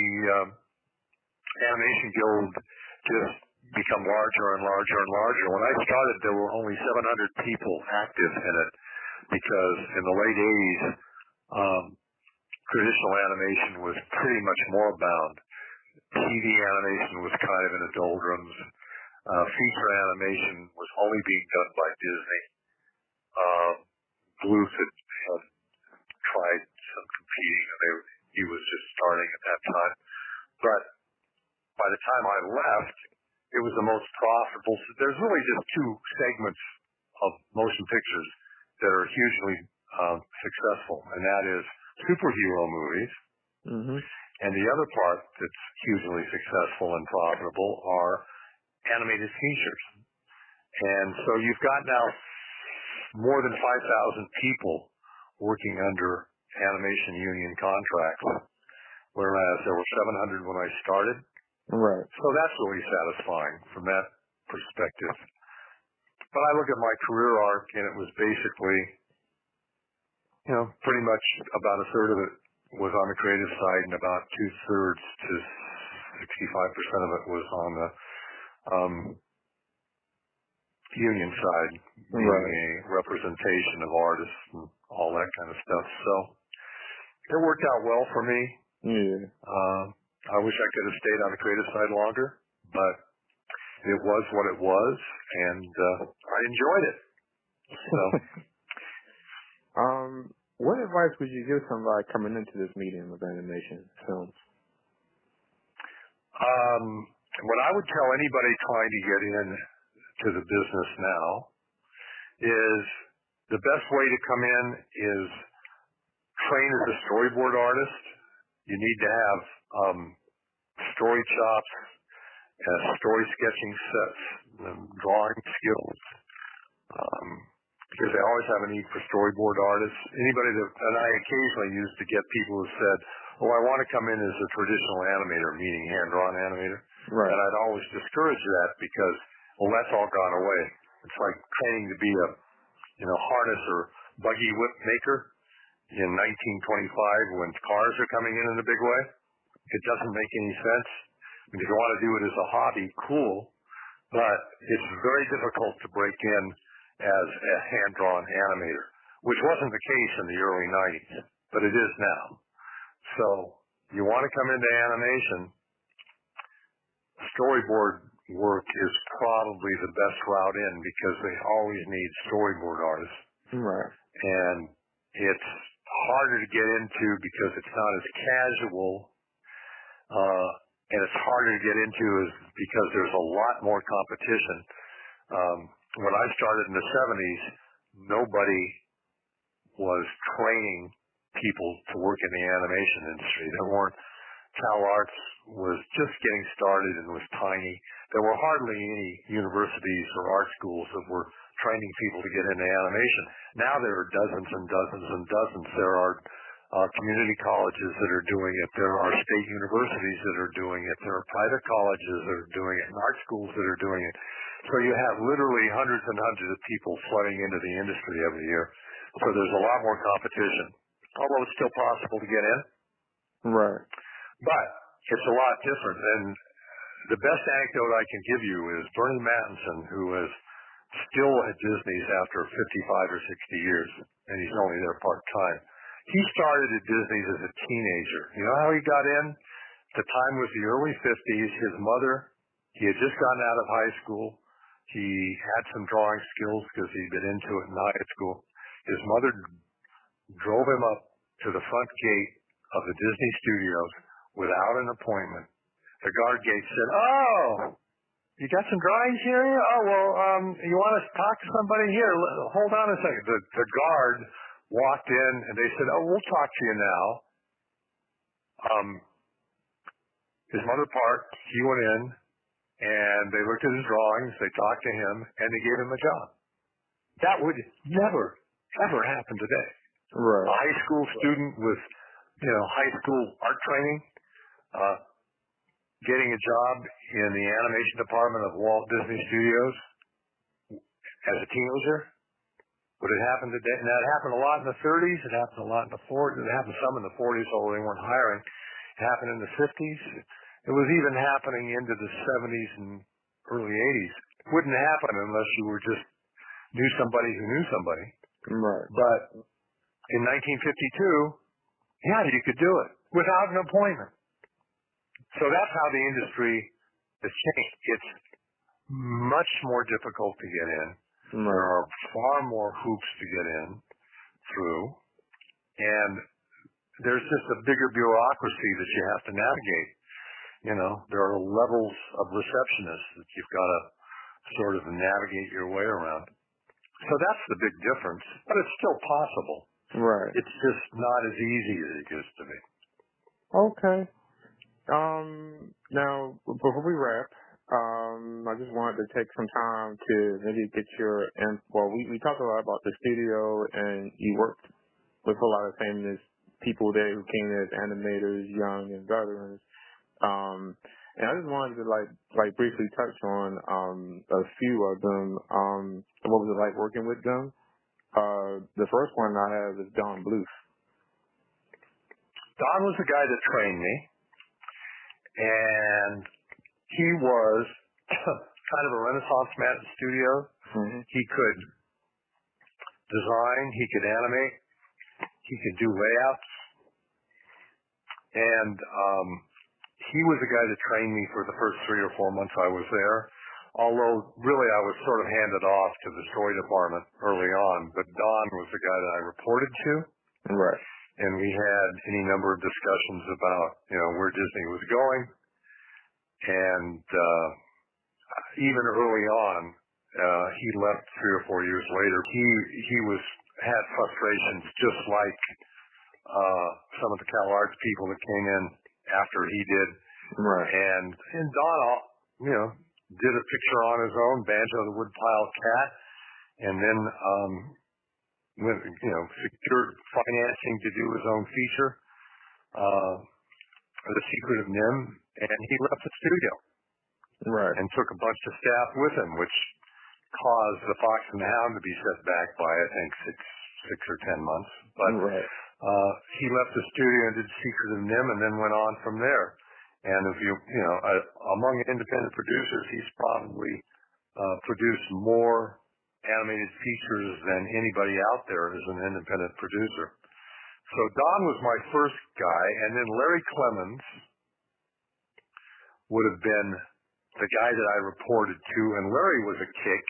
Animation Guild just become larger and larger and larger. When I started, there were only 700 people active in it, because in the late 80s, traditional animation was pretty much moribund. TV animation was kind of in the doldrums. Feature animation was only being done by Disney. Bluth had tried some competing, and he was just starting at that time. But by the time I left, it was the most profitable. There's really just two segments of motion pictures that are hugely successful, and that is superhero movies, and the other part that's hugely successful and profitable are animated features. And so you've got now more than 5,000 people working under animation union contracts, whereas there were 700 when I started. Right. So that's really satisfying from that perspective. But I look at my career arc, and it was basically, pretty much about a third of it was on the creative side, and about 2/3 to 65% of it was on the union side, being a representation of artists and all that kind of stuff. So it worked out well for me. Yeah. I wish I could have stayed on the creative side longer, but it was what it was, and I enjoyed it. So, what advice would you give somebody coming into this medium of animation films? What I would tell anybody trying to get in to the business now is the best way to come in is train as a storyboard artist. You need to have story chops, story sketching sets, drawing skills, because they always have a need for storyboard artists. And I occasionally used to get people who said, "Oh, I want to come in as a traditional animator," meaning hand-drawn animator. Right. And I'd always discourage that because, well, that's all gone away. It's like training to be a, harness or buggy whip maker in 1925 when cars are coming in a big way. It doesn't make any sense. I mean, if you want to do it as a hobby, cool, but it's very difficult to break in as a hand-drawn animator, which wasn't the case in the early 90s, but it is now. So you want to come into animation, storyboard work is probably the best route in because they always need storyboard artists. Right. And it's harder to get into because it's not as casual, and it's harder to get into because there's a lot more competition. When I started in the 70s, nobody was training people to work in the animation industry. Cal Arts was just getting started and was tiny. There were hardly any universities or art schools that were training people to get into animation. Now there are dozens and dozens and dozens. There are community colleges that are doing it. There are state universities that are doing it. There are private colleges that are doing it and art schools that are doing it. So you have literally hundreds and hundreds of people flooding into the industry every year. So there's a lot more competition, although it's still possible to get in. Right. But it's a lot different. And the best anecdote I can give you is Bernie Mattinson, who is still at Disney's after 55 or 60 years, and he's only there part-time. He started at Disney's as a teenager. You know how he got in? The time was the early 50s. His mother, he had just gotten out of high school. He had some drawing skills because he'd been into it in high school. His mother drove him up to the front gate of the Disney studios without an appointment. The guard gate said, "Oh, you got some drawings here? Oh, well, you want to talk to somebody here? Hold on a second." The guard walked in and they said, "Oh, we'll talk to you now." His mother parked, he went in, and they looked at his drawings, they talked to him, and they gave him a job. That would never, ever happen today. Right. A high school student with, high school art training, getting a job in the animation department of Walt Disney Studios as a teenager. Would it happen today? And that happened a lot in the 30s. It happened a lot in the 40s. It happened some in the 40s, although they weren't hiring. It happened in the 50s. It was even happening into the 70s and early 80s. It wouldn't happen unless you were just knew somebody who knew somebody. Right. But in 1952, yeah, you could do it without an appointment. So that's how the industry has changed. It's much more difficult to get in. Right. There are far more hoops to get in through. And there's just a bigger bureaucracy that you have to navigate. There are levels of receptionists that you've got to sort of navigate your way around. So that's the big difference, but it's still possible. Right. It's just not as easy as it used to be. Okay. Now, before we wrap, I just wanted to take some time to maybe get your, we talked a lot about the studio, and you worked with a lot of famous people there who came as animators, young and veterans. And I just wanted to briefly touch on a few of them. What was it like working with them? The first one I have is Don Bluth. Don was the guy that trained me, and he was kind of a Renaissance man at the studio. Mm-hmm. He could design, he could animate, he could do layouts, and he was the guy that trained me for the first 3 or 4 months I was there, although really I was sort of handed off to the story department early on, but Don was the guy that I reported to. Right. And we had any number of discussions about, where Disney was going. And even early on, he left 3 or 4 years later. He had frustrations just like some of the Cal Arts people that came in after he did. Right. And Don, did a picture on his own, Banjo the Woodpile Cat, and then secured financing to do his own feature, The Secret of Nim, and he left the studio. Right. And took a bunch of staff with him, which caused The Fox and the Hound to be set back by, I think, six or 10 months. But right. He left the studio and did Secret of Nim, and then went on from there. And if among independent producers, he's probably produced more animated features than anybody out there as an independent producer. So Don was my first guy, and then Larry Clemens would have been the guy that I reported to, and Larry was a kick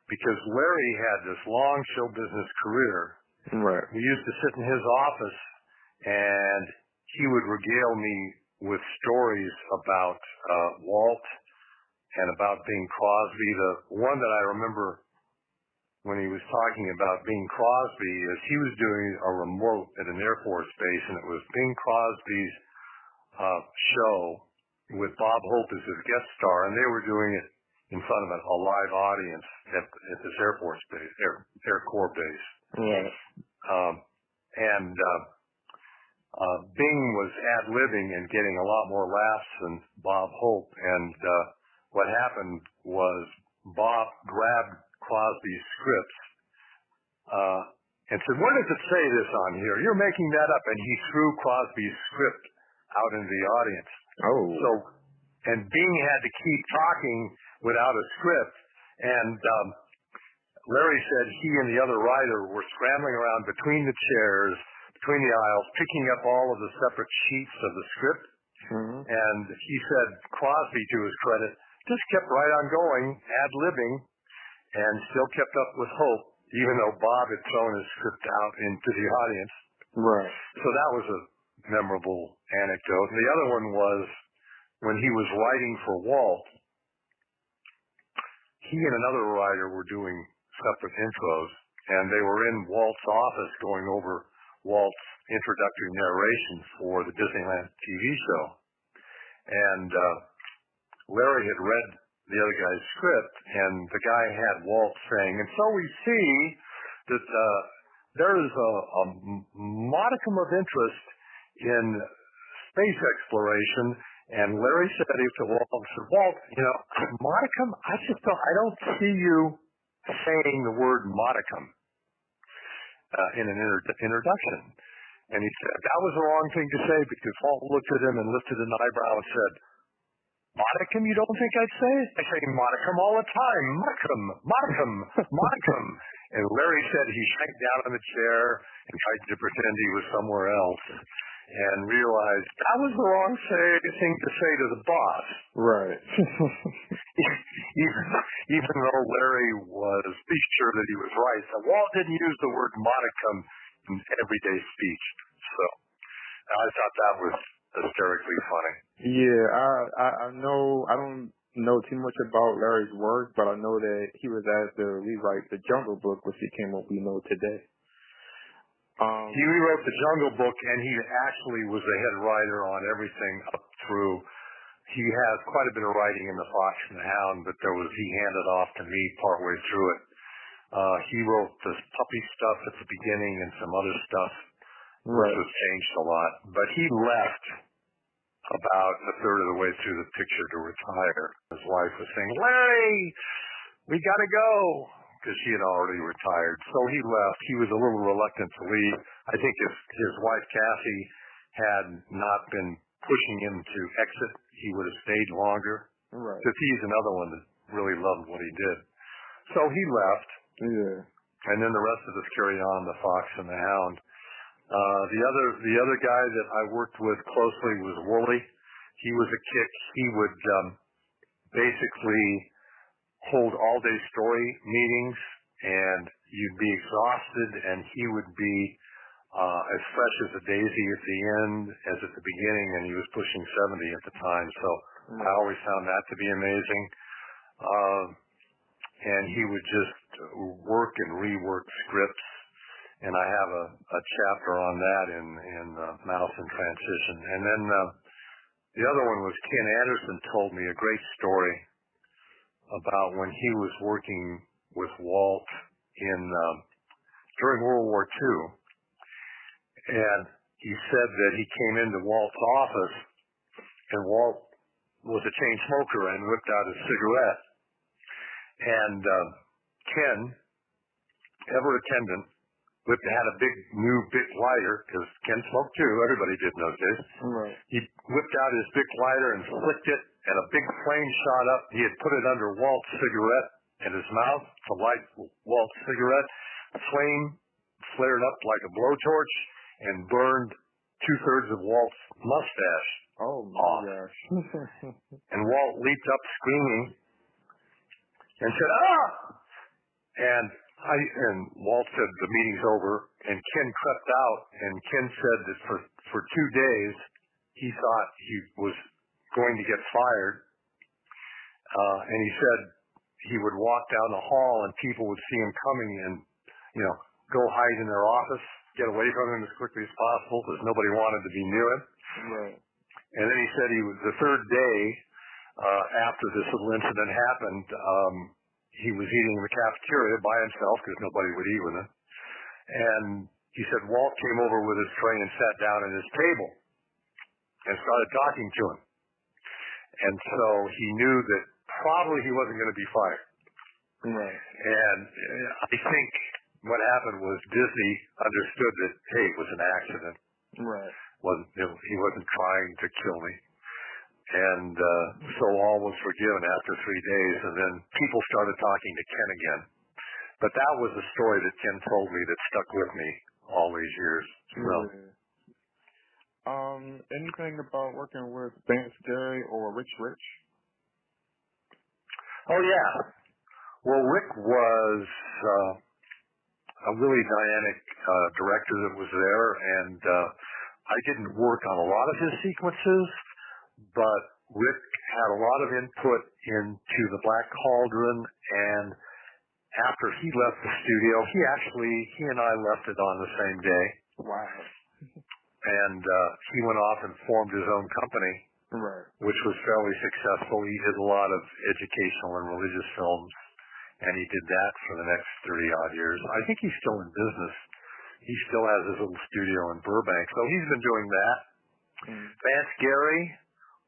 because Larry had this long show business career. Right. We used to sit in his office, and he would regale me with stories about Walt and about Bing Crosby. The one that I remember when he was talking about Bing Crosby is he was doing a remote at an Air Force base, and it was Bing Crosby's show with Bob Hope as his guest star, and they were doing it in front of a live audience at this Air Force base, Air Corps base. Right. Bing was ad-libbing and getting a lot more laughs than Bob Hope, and what happened was Bob grabbed Crosby's scripts and said, "Where does it say this on here? You're making that up," and he threw Crosby's script out into the audience. Oh. And Bing had to keep talking without a script, and Larry said he and the other writer were scrambling around between the chairs, between the aisles, picking up all of the separate sheets of the script. Mm-hmm. And he said Crosby, to his credit, just kept right on going, ad-libbing, and still kept up with Hope, even though Bob had thrown his script out into the audience. Right. So that was a memorable anecdote. And the other one was when he was writing for Walt, he and another writer were doing separate intros, and they were in Walt's office going over Walt's introductory narration for the Disneyland TV show. And Larry had read the other guy's script, and the guy had Walt saying, "And so we see that there is a modicum of interest in space exploration." And Larry said to Walt, modicum? I don't see you saying the word modicum in an introduction. And he said, that was the wrong thing to say, because Walt looked at him and lifted an eyebrow and said, "Modicum, you don't think I'd say? I say modicum all the time. Modicum, modicum, modicum." And Larry said he shrank down in the chair and tried to pretend he was somewhere else, and realized that was the wrong thing to say to the boss. Right. even though Larry was sure that he was right. So Walt didn't use the word modicum in everyday speech. So I thought that was hysterically funny. Yeah, I know. I don't know too much about Larry's work, but I know that he was asked to rewrite the Jungle Book, which became what we know today. He rewrote the Jungle Book, and he actually was the head writer on everything up through. He has quite a bit of writing in The Fox and the Hound, but he handed off to me partway through it. He wrote the puppy stuff at the beginning and some other stuff, which was changed a lot. But he left about a third of the way through the picture to retire. His wife was saying, "Larry, we got to go," because she had already retired. So he left. He was a little reluctant to leave. I think if his wife, Kathy, had not been pushing him to exit, he would have stayed longer. Right. Because he's another one that really loved what he did. So he left. Yeah. And then the rest of us carried on The Fox and the Hound. The other guy that I worked with closely was Wooly. He was a kick. He would basically hold all-day story meetings, and you'd be exhausted, and he would be as fresh as a daisy at the end as at the beginning, and he was pushing 70 at the time. So I always found that to be amazing. And he would just work and rework scripts. And I have a chapter on that in Mouse in Transition. And then the other one was Ken Anderson told me a great story about when he was working with Walt in during World War II, and he said that he came into Walt's office, and Walt was a chain smoker and whipped out his cigarette. And Ken, ever attendant, had a big new Bic lighter, because Ken smoked too, everybody did in those days. Right. He whipped out his Bic lighter and flicked it, and a big flame shot up. He had put it under Walt's cigarette in his mouth to light Walt's cigarette. The flame flared up like a blowtorch and burned 2/3 of Walt's mustache Oh my off. gosh. And Walt leaped up screaming and said, "Ah!" And Walt said the meeting's over, and Ken crept out, and Ken said that for 2 days he thought he was going to get fired, and he said he would walk down the hall and people would see him coming and, go hide in their office, get away from him as quickly as possible because nobody wanted to be near him. Right. And then he said the third day after this little incident happened, he was eating in the cafeteria by himself because nobody would eat with him. And he said Walt came over with his tray and sat down at his table and started talking to him. And so he knew that probably he wasn't going to be fired. Right. And I think what happened was Disney understood that, hey, it was an accident. Right. He wasn't trying to kill me. And so all was forgiven after 3 days, and then people started talking to Ken again. But that was a story that Ken told me that stuck with me all these years. So. Anything about working with Vance Gary or Rich? Oh, yeah. Well, Rick was a really dynamic director that was there, and I didn't work on a lot of his sequences, but Rick had a lot of input into the Black Cauldron, and after he left the studio, he and I left it on the same day. Wow. And he went off and formed his own company, right, which was fairly successful. He did a lot of educational and religious films, and he did that for the next 30-odd years. I think he's still in business. He still has his little studio in Burbank, so he's been doing that. Vance Gary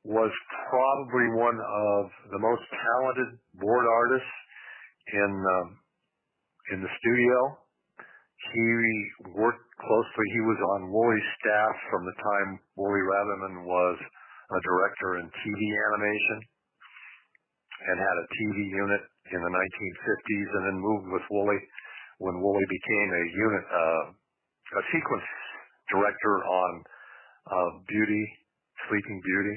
was probably one of the most talented board artists in the studio. He worked closely. He was on Wooley's staff from the time Wooley Ratherman was a director in TV animation and had a TV unit in the 1950s, and then moved with Wooley when Wooley became a sequence director on Sleeping Beauty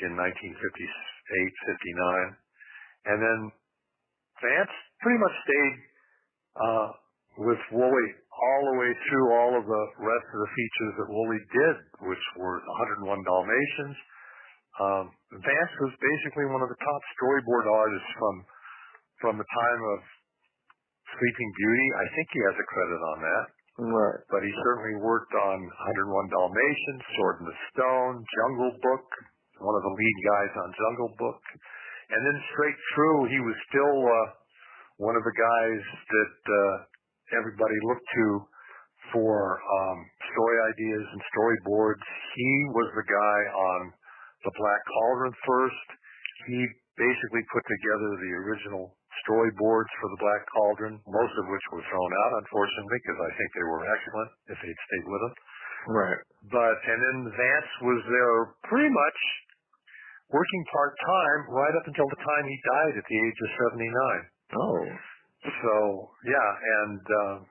in 1958, 59. And then Vance pretty much stayed with Wooley all the way through all of the rest of the features that Wooley did, which were 101 Dalmatians. Vance was basically one of the top storyboard artists from the time of Sleeping Beauty. I think he has a credit on that. right, But he certainly worked on 101 Dalmatians, Sword in the Stone, Jungle Book, one of the lead guys on Jungle Book. And then straight through, he was still one of the guys that everybody looked to for story ideas and storyboards. He was the guy on the Black Cauldron first. He basically put together the original storyboards for the Black Cauldron, most of which were thrown out, unfortunately, because I think they were excellent if they'd stayed with him. right, And then Vance was there pretty much working part-time right up until the time he died at the age of 79. oh, So, yeah, and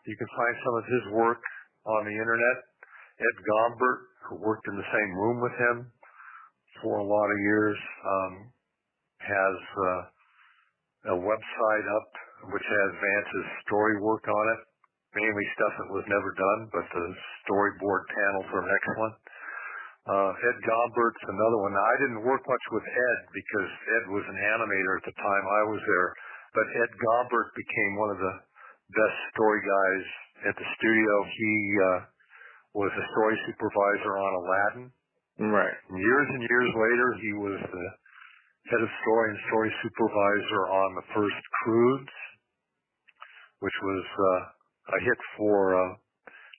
you can find some of his work on the internet. Ed Gombert, who worked in the same room with him for a lot of years, has a website up which has Vance's story work on it, mainly stuff that was never done, but the storyboard panels are excellent. Ed Gombert's another one. Now, I didn't work much with Ed because Ed was an animator at the time I was there, but Ed Gombert became one of the best story guys at the studio. He was a story supervisor on Aladdin. right, And years later, he was the head of story and story supervisor on the first Croods, which was a hit for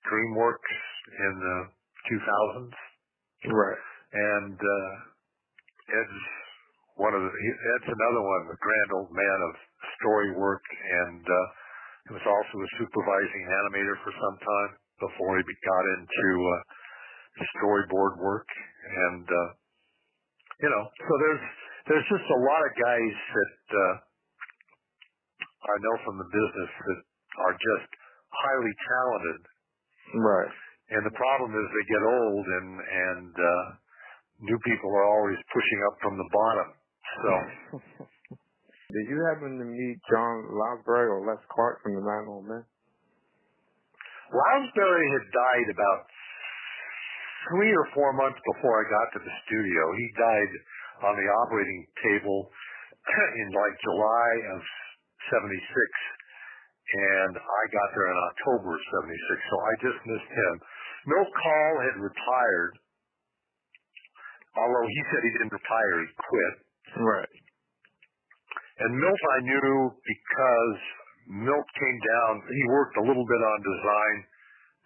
DreamWorks in the 2000s. Right. And Ed's Ed's another one, a grand old man of story work, and he was also a supervising animator for some time before he got into storyboard work. And so there's just a lot of guys that I know from the business that are just highly talented. Right. And the problem is they get old, and new people are always pushing up from the bottom. So, did you happen to meet John Lounsbury or Les Clark from the 9 Men? Lounsbury had died about 3 or 4 months before I got to the studio. He died on the operating table in like July of 76, and I got there in October of 76, so I just missed him. Milt Kahl had retired, although he said he didn't retire, he quit. Right. And Milt I knew because Milt came down, he worked a little bit on design,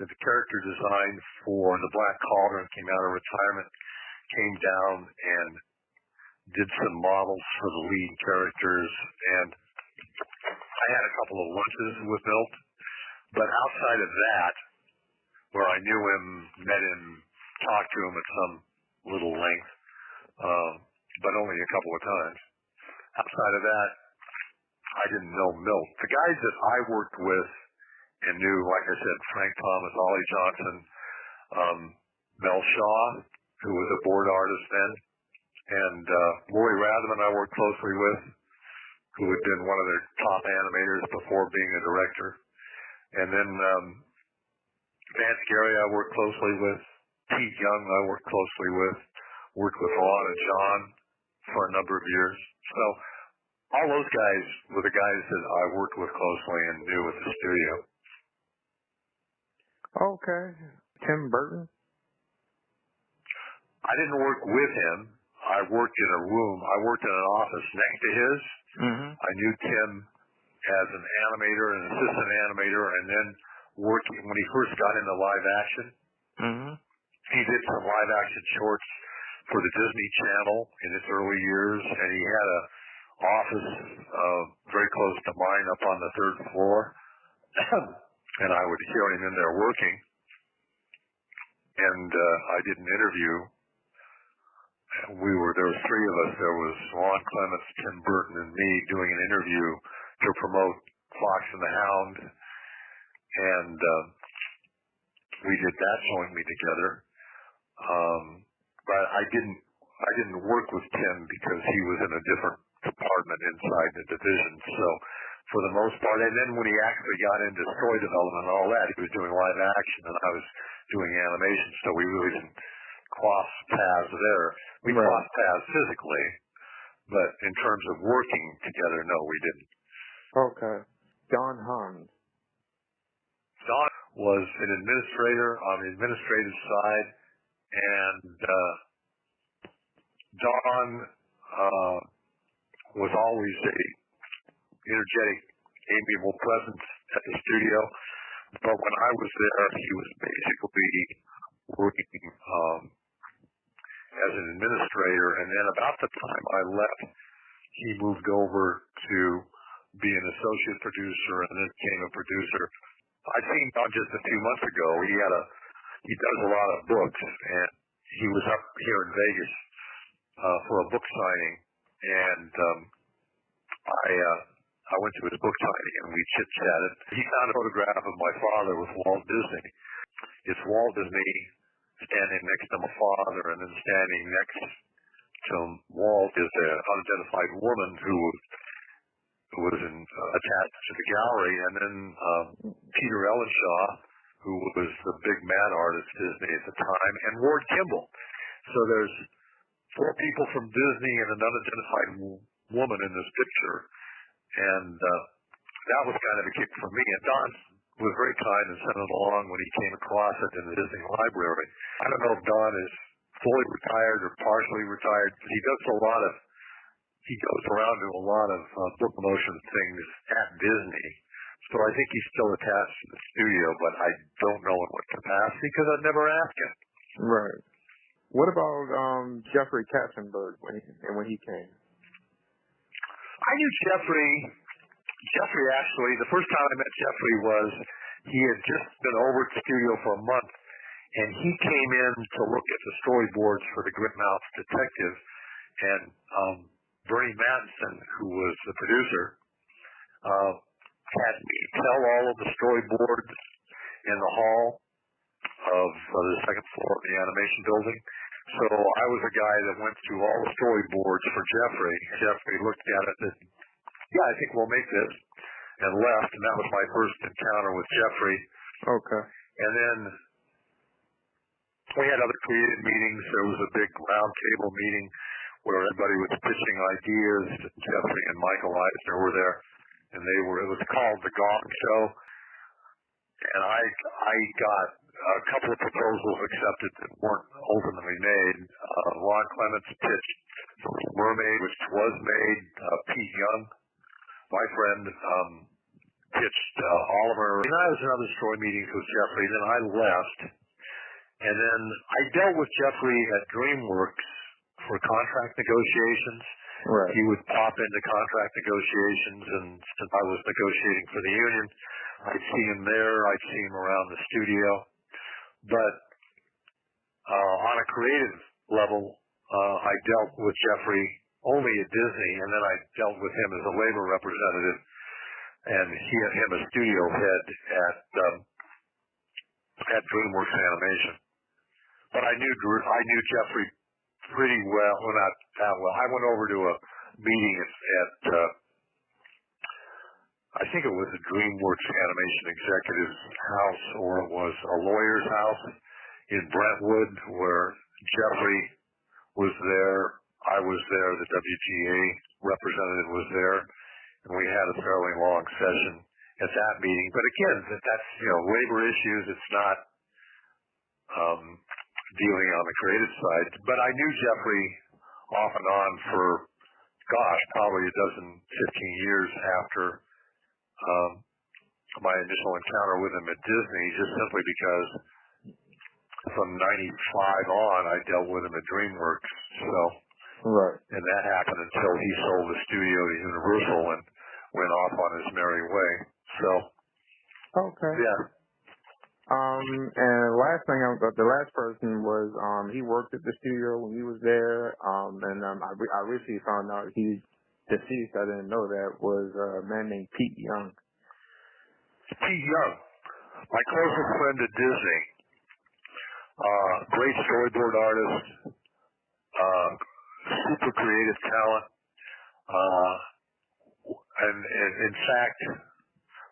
the character design for the Black Cauldron, came out of retirement, came down and did some models for the lead characters, and I had a couple of lunches with Milt, but outside of that, where I knew him, met him, talked to him at some little length, but only a couple of times. Outside of that, I didn't know Milt. The guys that I worked with and knew, like I said, Frank Thomas, Ollie Johnson, Mel Shaw, who was a board artist then, and Lori Rathman I worked closely with, who had been one of their top animators before being a director. And then Vance Gary I worked closely with, Pete Young I worked closely with, worked with Ron and John for a number of years. So all those guys were the guys that I worked with closely and knew at the studio. Okay. Tim Burton? I didn't work with him. I worked in a room. I worked in an office next to his. Mm-hmm. I knew Tim as an animator, an assistant animator, and then working when he first got into live action. Mm-hmm. He did some live action shorts for the Disney Channel in its early years, and he had a office very close to mine up on the 3rd floor, and I would hear him in there working. And I did an interview. There was 3 of us. There was Ron Clements, Tim Burton, and me doing an interview to promote Fox and the Hound, and we did that jointly together. But I didn't work with Tim because he was in a different department inside the division. So for the most part, and then when he actually got into story development and all that, he was doing live action and I was doing animation. So we really didn't cross paths there. We crossed paths physically, but in terms of working together, no, we didn't. Okay. Don Hahn. Don was an administrator on the administrative side, and Don was always a energetic, amiable presence at the studio. But when I was there, he was basically working as an administrator. And then about the time I left, he moved over to be an associate producer and then became a producer. I seen Don just a few months ago. He does a lot of books, and he was up here in Vegas for a book signing, and I went to his book signing and we chit-chatted. He found a photograph of my father with Walt Disney. It's Walt Disney standing next to my father, and then standing next to Walt is an unidentified woman who was attached to the gallery, and then Peter Ellenshaw, who was the big mad artist at Disney at the time, and Ward Kimball. So there's 4 people from Disney and an unidentified woman in this picture, and that was kind of a kick for me. And Don was very kind and sent it along when he came across it in the Disney Library. I don't know if Don is fully retired or partially retired, but he goes around to a lot of book promotion things at Disney. So I think he's still attached to the studio, but I don't know in what capacity because I've never asked him. Right. What about Jeffrey Katzenberg when he came? I knew Jeffrey. Jeffrey actually, the first time I met Jeffrey was he had just been over at the studio for a month, and he came in to look at the storyboards for the Gritmouth Detective, and Bernie Mattinson, who was the producer, had me tell all of the storyboards in the hall of the second floor of the animation building. So I was a guy that went through all the storyboards for Jeffrey. Jeffrey looked at it and said, yeah, I think we'll make this, and left, and that was my first encounter with Jeffrey. Okay. And then we had other creative meetings. There was a big round table meeting where everybody was pitching ideas. Jeffrey and Michael Eisner were there, and it was called The Gong Show. And I got a couple of proposals accepted that weren't ultimately made. Ron Clements pitched Mermaid, which was made. Pete Young, my friend, pitched Oliver. And I was in other story meetings with Jeffrey. Then I left. And then I dealt with Jeffrey at DreamWorks for contract negotiations. Right. He would pop into contract negotiations, and since I was negotiating for the union, I'd see him there. I'd see him around the studio. But on a creative level, I dealt with Jeffrey only at Disney, and then I dealt with him as a labor representative, and him as studio head at DreamWorks Animation. But I knew Jeffrey pretty well. Well, not that well. I went over to a meeting at I think it was a DreamWorks Animation executive's house, or it was a lawyer's house in Brentwood, where Jeffrey was there. I was there. The WGA representative was there, and we had a fairly long session at that meeting. But again, that's labor issues. It's not dealing on the creative side. But I knew Jeffrey off and on for, probably a dozen, 15 years after my initial encounter with him at Disney, just simply because from 95 on, I dealt with him at DreamWorks. So, right. And that happened until he sold the studio to Universal and went off on his merry way. So, okay. Yeah. And the last person was, he worked at the studio when he was there, I recently found out he's deceased. I didn't know that. Was a man named Pete Young. Pete Young, my closest friend at Disney. Great storyboard artist, super creative talent, and in fact,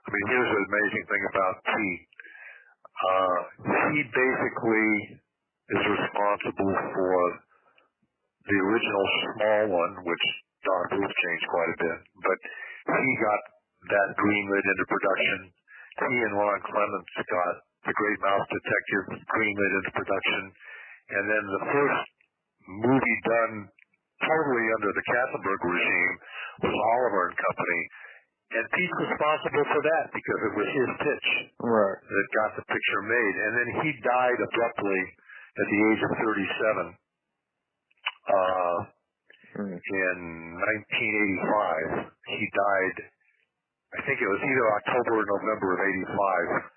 here's the amazing thing about Pete. He basically is responsible for the original small one, which Don Bluth changed quite a bit, but he got that greenlit into production. He and Ron Clements got The Great Mouse Detective greenlit into production, and then the first movie done totally under the Katzenberg regime was Oliver and Company. And Pete's responsible for that because it was his pitch that got the picture made. And then he died abruptly at the age of 37 in 1985. He died, I think it was either October or November of 85.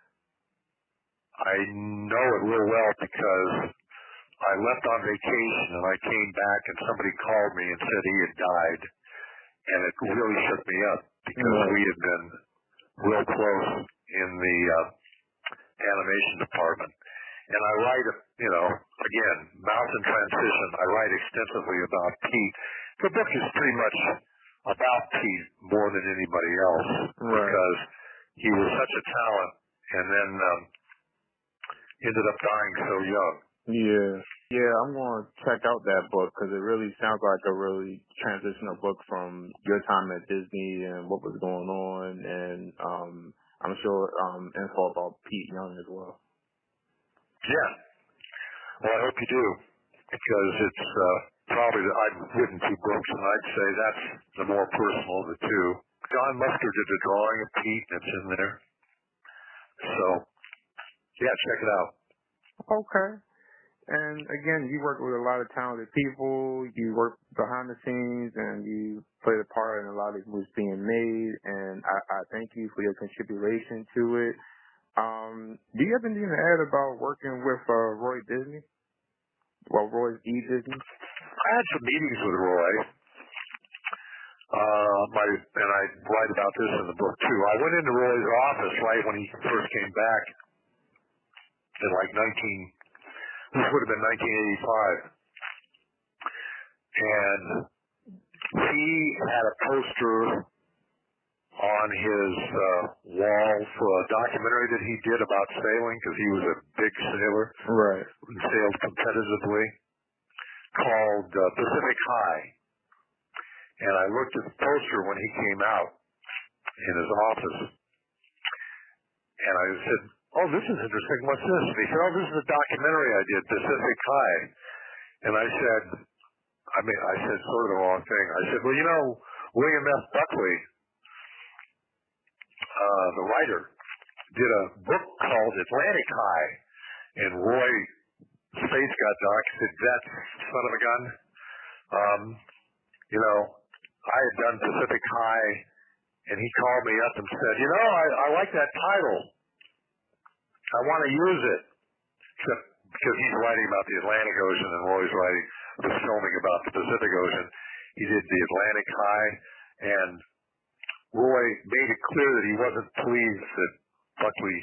I know it real well because I left on vacation and I came back and somebody called me and said he had died. And it really shook me up because we had been real close in the animation department. And I write, again, Mouse in Transition, I write extensively about Pete. The book is pretty much about Pete more than anybody else because he was such a talent and then ended up dying so young. Yeah, I'm going to check out that book because it really sounds like a really transitional book from your time at Disney and what was going on, and I'm sure info about Pete Young as well. Yeah. Well, I hope you do because it's probably, I've written two books and I'd say that's the more personal of the two. John Musker did the drawing of Pete, and it's in there. So, yeah, check it out. Okay. And again, you work with a lot of talented people. You work behind the scenes, and you played a part in a lot of movies being made. And I thank you for your contribution to it. Do you have anything to add about working with Roy Disney? Well, Roy E. Disney. I had some meetings with Roy. And I write about this in the book too. I went into Roy's office right when he first came back in like this would have been 1985. And he had a poster on his wall for a documentary that he did about sailing, because he was a big sailor. Right. And sailed competitively, called Pacific High. And I looked at the poster when he came out in his office, and I said, "Oh, this is interesting. What's this?" And he said, "Oh, this is a documentary I did, Pacific High." And I said sort of the wrong thing. I said, "Well, you know, William F. Buckley, the writer, did a book called Atlantic High." And Roy, face got dark, said, "That son of a gun. You know, I had done Pacific High," and he called me up and said, "You know, I like that title. I want to use it." Except because he's writing about the Atlantic Ocean and Roy's was filming about the Pacific Ocean. He did the Atlantic High, and Roy made it clear that he wasn't pleased that Buckley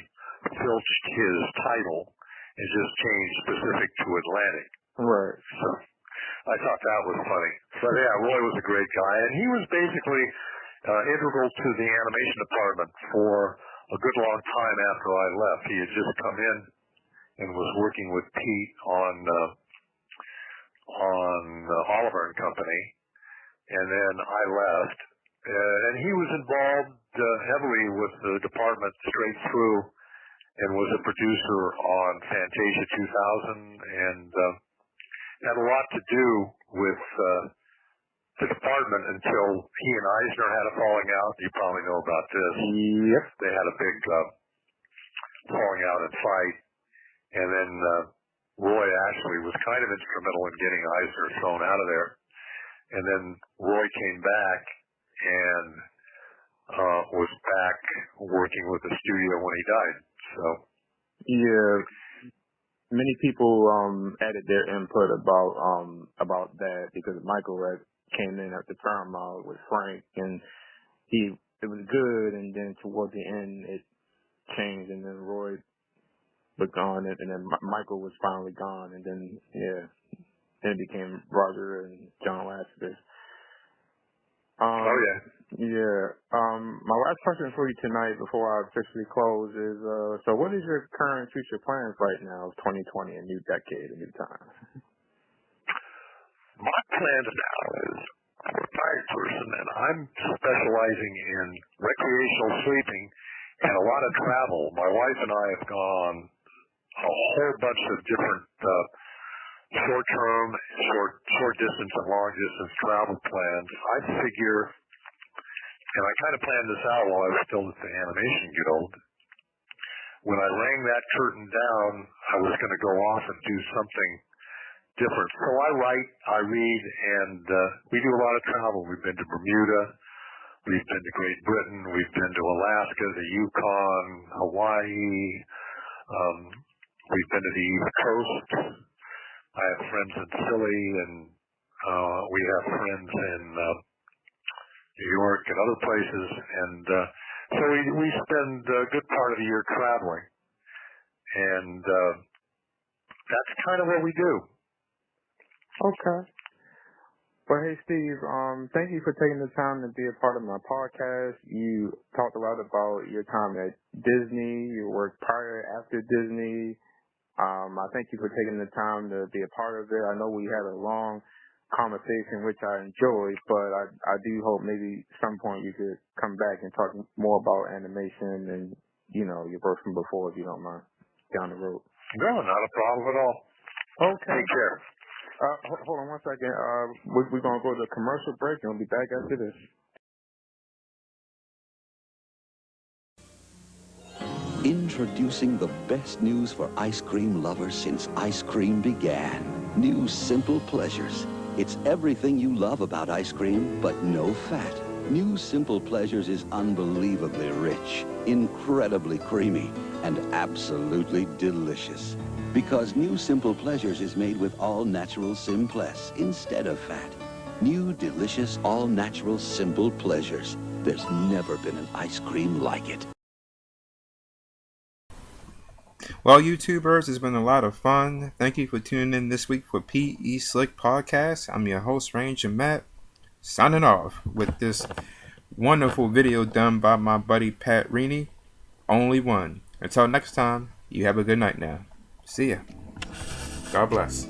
filched his title and just changed Pacific to Atlantic. Right. So I thought that was funny. But yeah, Roy was a great guy, and he was basically integral to the animation department for a good long time after I left. He had just come in and was working with Pete on Oliver and Company, and then I left, and he was involved heavily with the department straight through, and was a producer on Fantasia 2000, and had a lot to do with the department until he and Eisner had a falling out. You probably know about this. Yep. They had a big falling out and fight, and then Roy actually was kind of instrumental in getting Eisner thrown out of there. And then Roy came back and was back working with the studio when he died. So yeah, many people added their input about that, because Michael came in at the Paramount with Frank, and it was good, and then toward the end it changed, and then Roy was gone, and then Michael was finally gone, and then then it became Roger and John Lasseter. oh yeah. Yeah. My last question for you tonight before I officially close is, so what is your current future plans right now, 2020, a new decade, a new time? My plan now is I'm a retired person, and I'm specializing in recreational sleeping and a lot of travel. My wife and I have gone a whole bunch of different short-term, short distance, and long distance travel plans. I figure, and I kind of planned this out while I was still at the Animation Guild. When I rang that curtain down, I was going to go off and do something different. So I write, I read, and we do a lot of travel. We've been to Bermuda, we've been to Great Britain, we've been to Alaska, the Yukon, Hawaii, we've been to the East Coast. I have friends in Philly, and we have friends in New York and other places, and so we spend a good part of the year traveling, and that's kind of what we do. Okay. Well, hey, Steve, thank you for taking the time to be a part of my podcast. You talked a lot about your time at Disney, your work prior, after Disney. I thank you for taking the time to be a part of it. I know we had a long conversation, which I enjoyed, but I do hope maybe at some point you could come back and talk more about animation and, your work from before, if you don't mind, down the road. No, not a problem at all. Okay. Take care. Hold on one second. We're going to go to a commercial break, and we'll be back after this. Introducing the best news for ice cream lovers since ice cream began. New Simple Pleasures. It's everything you love about ice cream, but no fat. New Simple Pleasures is unbelievably rich, incredibly creamy, and absolutely delicious. Because New Simple Pleasures is made with all-natural Simpless instead of fat. New, delicious, all-natural Simple Pleasures. There's never been an ice cream like it. Well, YouTubers, it's been a lot of fun. Thank you for tuning in this week for PE Slick Podcast. I'm your host, Ranger Matt, signing off with this wonderful video done by my buddy Pat Rini. Only one. Until next time, you have a good night now. See ya. God bless.